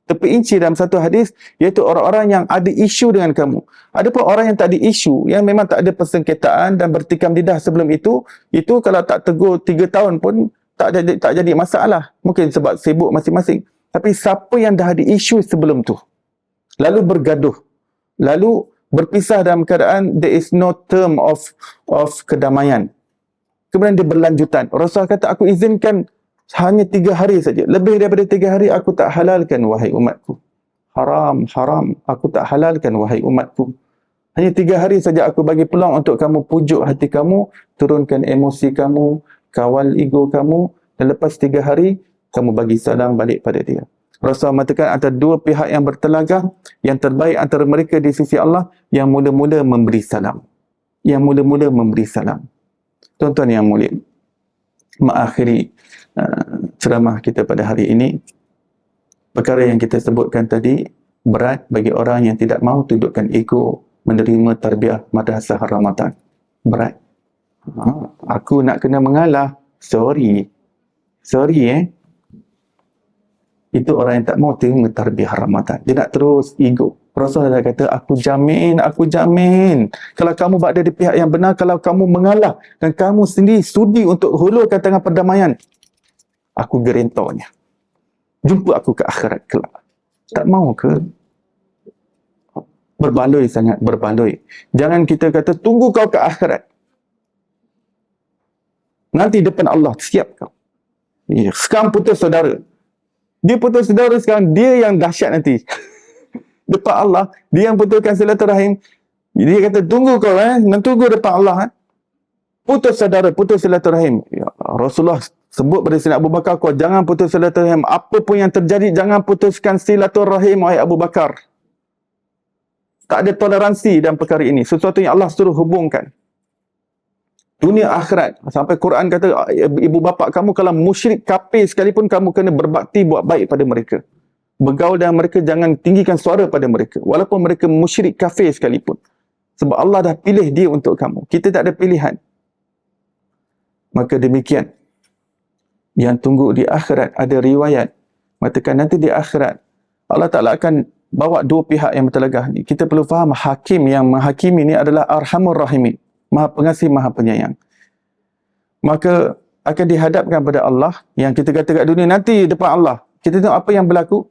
[SPEAKER 1] terperinci dalam satu hadis, iaitu orang-orang yang ada isu dengan kamu. Ada pun orang yang tak ada isu, yang memang tak ada persengketaan dan bertikam lidah sebelum itu kalau tak tegur 3 tahun pun tak jadi masalah. Mungkin sebab sibuk masing-masing. Tapi siapa yang dah ada isu sebelum tu, lalu bergaduh, lalu berpisah dalam keadaan there is no term of kedamaian, kemudian dia berlanjutan. Rasulullah kata, aku izinkan hanya 3 hari saja. Lebih daripada 3 hari aku tak halalkan, wahai umatku. Haram, haram. Aku tak halalkan, wahai umatku. Hanya 3 hari saja aku bagi peluang untuk kamu pujuk hati kamu, turunkan emosi kamu, kawal ego kamu, dan lepas 3 hari, kamu bagi salam balik pada dia. Rasulullah mengatakan antara 2 pihak yang bertelagah, yang terbaik antara mereka di sisi Allah, yang mula-mula memberi salam. Yang mula-mula memberi salam. Tuan-tuan yang mulia, mengakhiri ceramah kita pada hari ini, perkara yang kita sebutkan tadi berat bagi orang yang tidak mahu tundukkan ego menerima tarbiyah madrasah Ramadan. Berat. Aku nak kena mengalah. Sorry. Itu orang yang tak mahu terima tarbiyah Ramadan. Dia nak terus ego. Rasulullah kata, aku jamin. Kalau kamu berada di pihak yang benar, kalau kamu mengalah dan kamu sendiri sudi untuk hulurkan tangan perdamaian, aku gerentornya. Jumpa aku ke akhirat kelak. Tak mahu ke? Berbaloi sangat, berbaloi. Jangan kita kata, tunggu kau ke akhirat. Nanti depan Allah, siap kau. Ya, sekarang putus saudara. Dia putus saudara sekarang, dia yang dahsyat nanti. Depan Allah, dia yang putuskan silaturahim. Dia kata, tunggu kau, tunggu depan Allah. Putus saudara, putus silaturahim. Ya, Rasulullah sebut pada Sayyidina Abu Bakar, kau jangan putus silaturahim. Apa pun yang terjadi, jangan putuskan silaturahim, wahai Abu Bakar. Tak ada toleransi dalam perkara ini. Sesuatu yang Allah suruh hubungkan. Dunia akhirat. Sampai Quran kata, ibu bapa kamu kalau musyrik kafir sekalipun, kamu kena berbakti, buat baik pada mereka. Bergaul dengan mereka, jangan tinggikan suara pada mereka. Walaupun mereka musyrik kafir sekalipun. Sebab Allah dah pilih dia untuk kamu. Kita tak ada pilihan. Maka demikian. Yang tunggu di akhirat, ada riwayat mengatakan nanti di akhirat Allah Ta'ala akan bawa dua pihak yang bertelagah ni. Kita perlu faham hakim yang menghakimi ni adalah Arhamur Rahimin, Maha Pengasih, Maha Penyayang. Maka akan dihadapkan pada Allah. Yang kita kata kat dunia, nanti depan Allah kita tengok apa yang berlaku.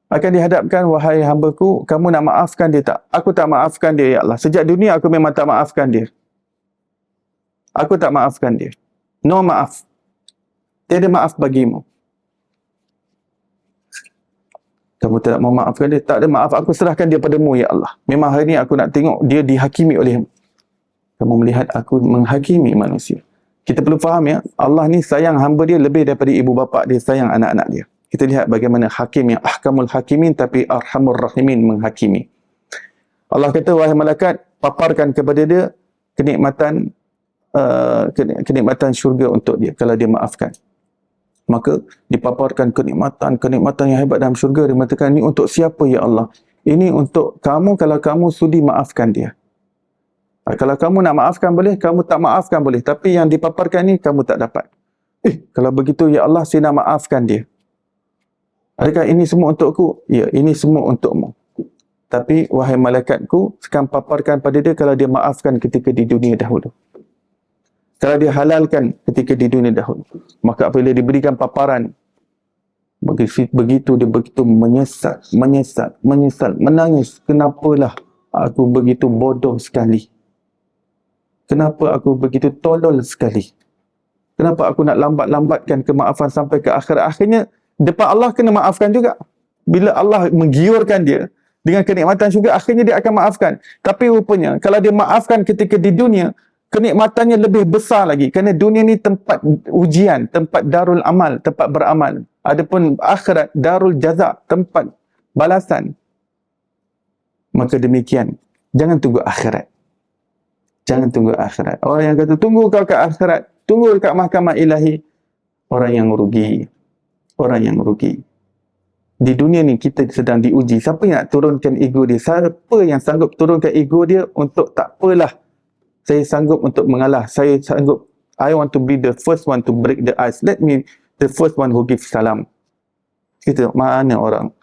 [SPEAKER 1] Akan dihadapkan, wahai hambaku, kamu nak maafkan dia tak? Aku tak maafkan dia, ya Allah. Sejak dunia aku memang tak maafkan dia. Aku tak maafkan dia. No maaf. Tiada maaf bagimu. Kamu tidak mau maafkan dia? Tak ada maaf. Aku serahkan dia padamu, ya Allah. Memang hari ini aku nak tengok dia dihakimi olehmu. Kamu melihat aku menghakimi manusia. Kita perlu faham ya, Allah ni sayang hamba dia lebih daripada ibu bapa dia sayang anak-anak dia. Kita lihat bagaimana hakim yang ahkamul hakimin tapi arhamur rahimin menghakimi. Allah kata, wahai malaikat, paparkan kepada dia kenikmatan kenikmatan syurga untuk dia kalau dia maafkan. Maka dipaparkan kenikmatan yang hebat dalam syurga. Dia mengatakan, ini untuk siapa ya Allah? Ini untuk kamu kalau kamu sudi maafkan dia. Kalau kamu nak maafkan boleh, kamu tak maafkan boleh. Tapi yang dipaparkan ni kamu tak dapat. Kalau begitu ya Allah, saya nak maafkan dia. Adakah ini semua untukku? Ya, ini semua untukmu. Tapi wahai malaikatku, sekarang paparkan pada dia kalau dia maafkan ketika di dunia dahulu. Kalau dia halalkan ketika di dunia dahulu. Maka apabila diberikan paparan, begitu dia begitu menyesal, menangis. Kenapalah aku begitu bodoh sekali? Kenapa aku begitu tolol sekali? Kenapa aku nak lambat-lambatkan kemaafan sampai ke akhirat? Akhirnya, depan Allah kena maafkan juga. Bila Allah menggiurkan dia dengan kenikmatan syurga, akhirnya dia akan maafkan. Tapi rupanya, kalau dia maafkan ketika di dunia, kenikmatannya lebih besar lagi. Kerana dunia ni tempat ujian, tempat darul amal, tempat beramal. Adapun akhirat, darul jaza, tempat balasan. Maka demikian, jangan tunggu akhirat. Jangan tunggu akhirat. Orang yang kata, tunggu kau kat akhirat, tunggu dekat mahkamah ilahi. Orang yang rugi. Orang yang rugi. Di dunia ni kita sedang diuji. Siapa yang nak turunkan ego dia? Siapa yang sanggup turunkan ego dia untuk tak apalah, saya sanggup untuk mengalah. Saya sanggup, I want to be the first one to break the ice. Let me the first one who give salam. Kita, mana orang?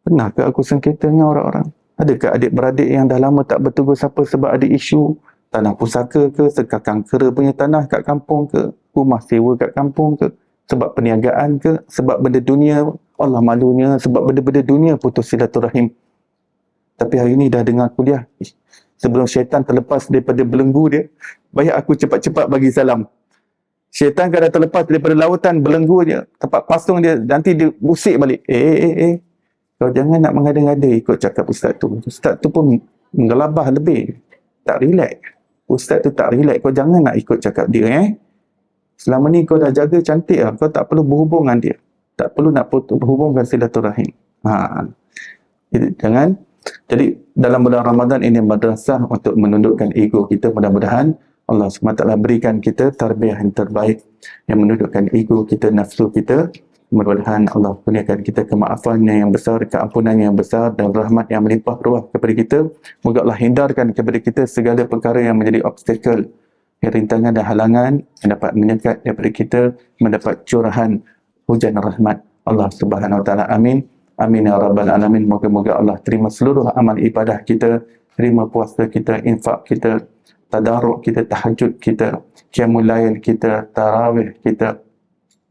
[SPEAKER 1] Pernahkah aku sengketa dengan orang-orang? Adakah adik-beradik yang dah lama tak bertegur siapa sebab ada isu tanah pusaka ke, sekakang kera punya tanah kat kampung ke, rumah sewa kat kampung ke, sebab perniagaan ke, sebab benda dunia, Allah malunya, sebab benda-benda dunia putus silaturahim. Tapi hari ni dah dengar kuliah, sebelum syaitan terlepas daripada belenggu dia, baik aku cepat-cepat bagi salam. Syaitan kan dah terlepas daripada lautan belenggu dia, tempat pasung dia, nanti dia usik balik. Kau jangan nak mengada-ngada ikut cakap ustaz tu. Ustaz tu pun menggelabah lebih, tak relax. Ustaz tu tak relax, kau jangan nak ikut cakap dia. Selama ni kau dah jaga cantik lah, kau tak perlu berhubung dengan dia. Tak perlu nak berhubungkan silaturahim. Jangan. Jadi dalam bulan Ramadan ini madrasah untuk menundukkan ego kita. Mudah-mudahan Allah SWT berikan kita tarbiyah yang terbaik yang menundukkan ego kita, nafsu kita. Mudah-mudahan Allah kurniakan kita kemaafan yang besar, keampunan yang besar dan rahmat yang melimpah ruah kepada kita. Moga Allah hindarkan kepada kita segala perkara yang menjadi obstacle, rintangan dan halangan yang dapat menyekat daripada kita mendapat curahan hujan rahmat Allah Subhanahu Wa Taala. Amin. Amin ya rabbal alamin. Moga-moga Allah terima seluruh amal ibadah kita, terima puasa kita, infak kita, tadarruk kita, tahajud kita, qiyamul lail kita, tarawih kita,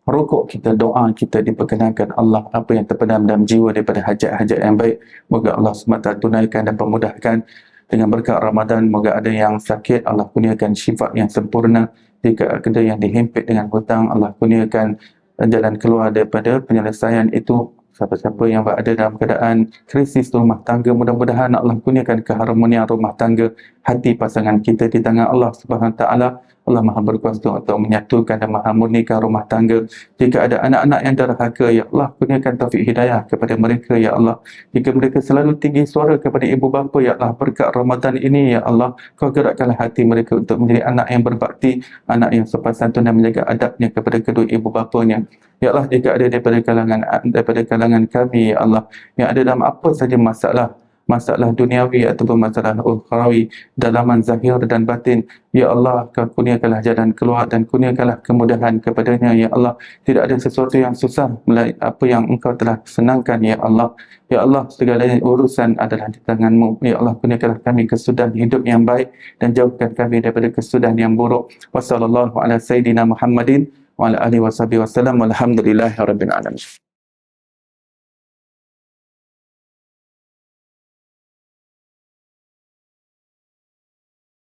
[SPEAKER 1] rukuk kita, doa kita diperkenankan Allah apa yang terpendam dalam jiwa daripada hajat-hajat yang baik. Moga Allah SWT tunaikan dan pemudahkan dengan berkat Ramadan. Moga ada yang sakit, Allah kurniakan syifa yang sempurna. Jika ada yang dihimpit dengan hutang, Allah kurniakan jalan keluar daripada penyelesaian itu. Siapa-siapa yang berada dalam keadaan krisis rumah tangga, mudah-mudahan Allah kurniakan keharmonian rumah tangga. Hati pasangan kita di tangan Allah Subhanahu Wa Taala. Allah Maha berkuasa untuk menyatukan dan maha murnikan rumah tangga. Jika ada anak-anak yang derhaka, ya Allah, kurniakan taufik hidayah kepada mereka, ya Allah. Jika mereka selalu tinggi suara kepada ibu bapa, ya Allah, berkat Ramadan ini, ya Allah, Kau gerakkanlah hati mereka untuk menjadi anak yang berbakti, anak yang sopan santun dan menjaga adabnya kepada kedua ibu bapanya. Ya Allah, jika ada daripada kalangan kami, ya Allah, yang ada dalam apa saja masalah duniawi ataupun masalah ukhrawi, dalaman zahir dan batin, ya Allah, Kau kurniakanlah jalan keluar dan kurniakanlah kemudahan kepadanya, ya Allah. Tidak ada sesuatu yang susah melainkan apa yang Engkau telah senangkan, ya Allah. Ya Allah, segala urusan adalah di tangan-Mu, ya Allah. Kurniakanlah kami kesudahan hidup yang baik dan jauhkan kami daripada kesudahan yang buruk. Wassallallahu ala sayyidina Muhammadin wa ala alihi wasallam, walhamdulillahi rabbil alamin.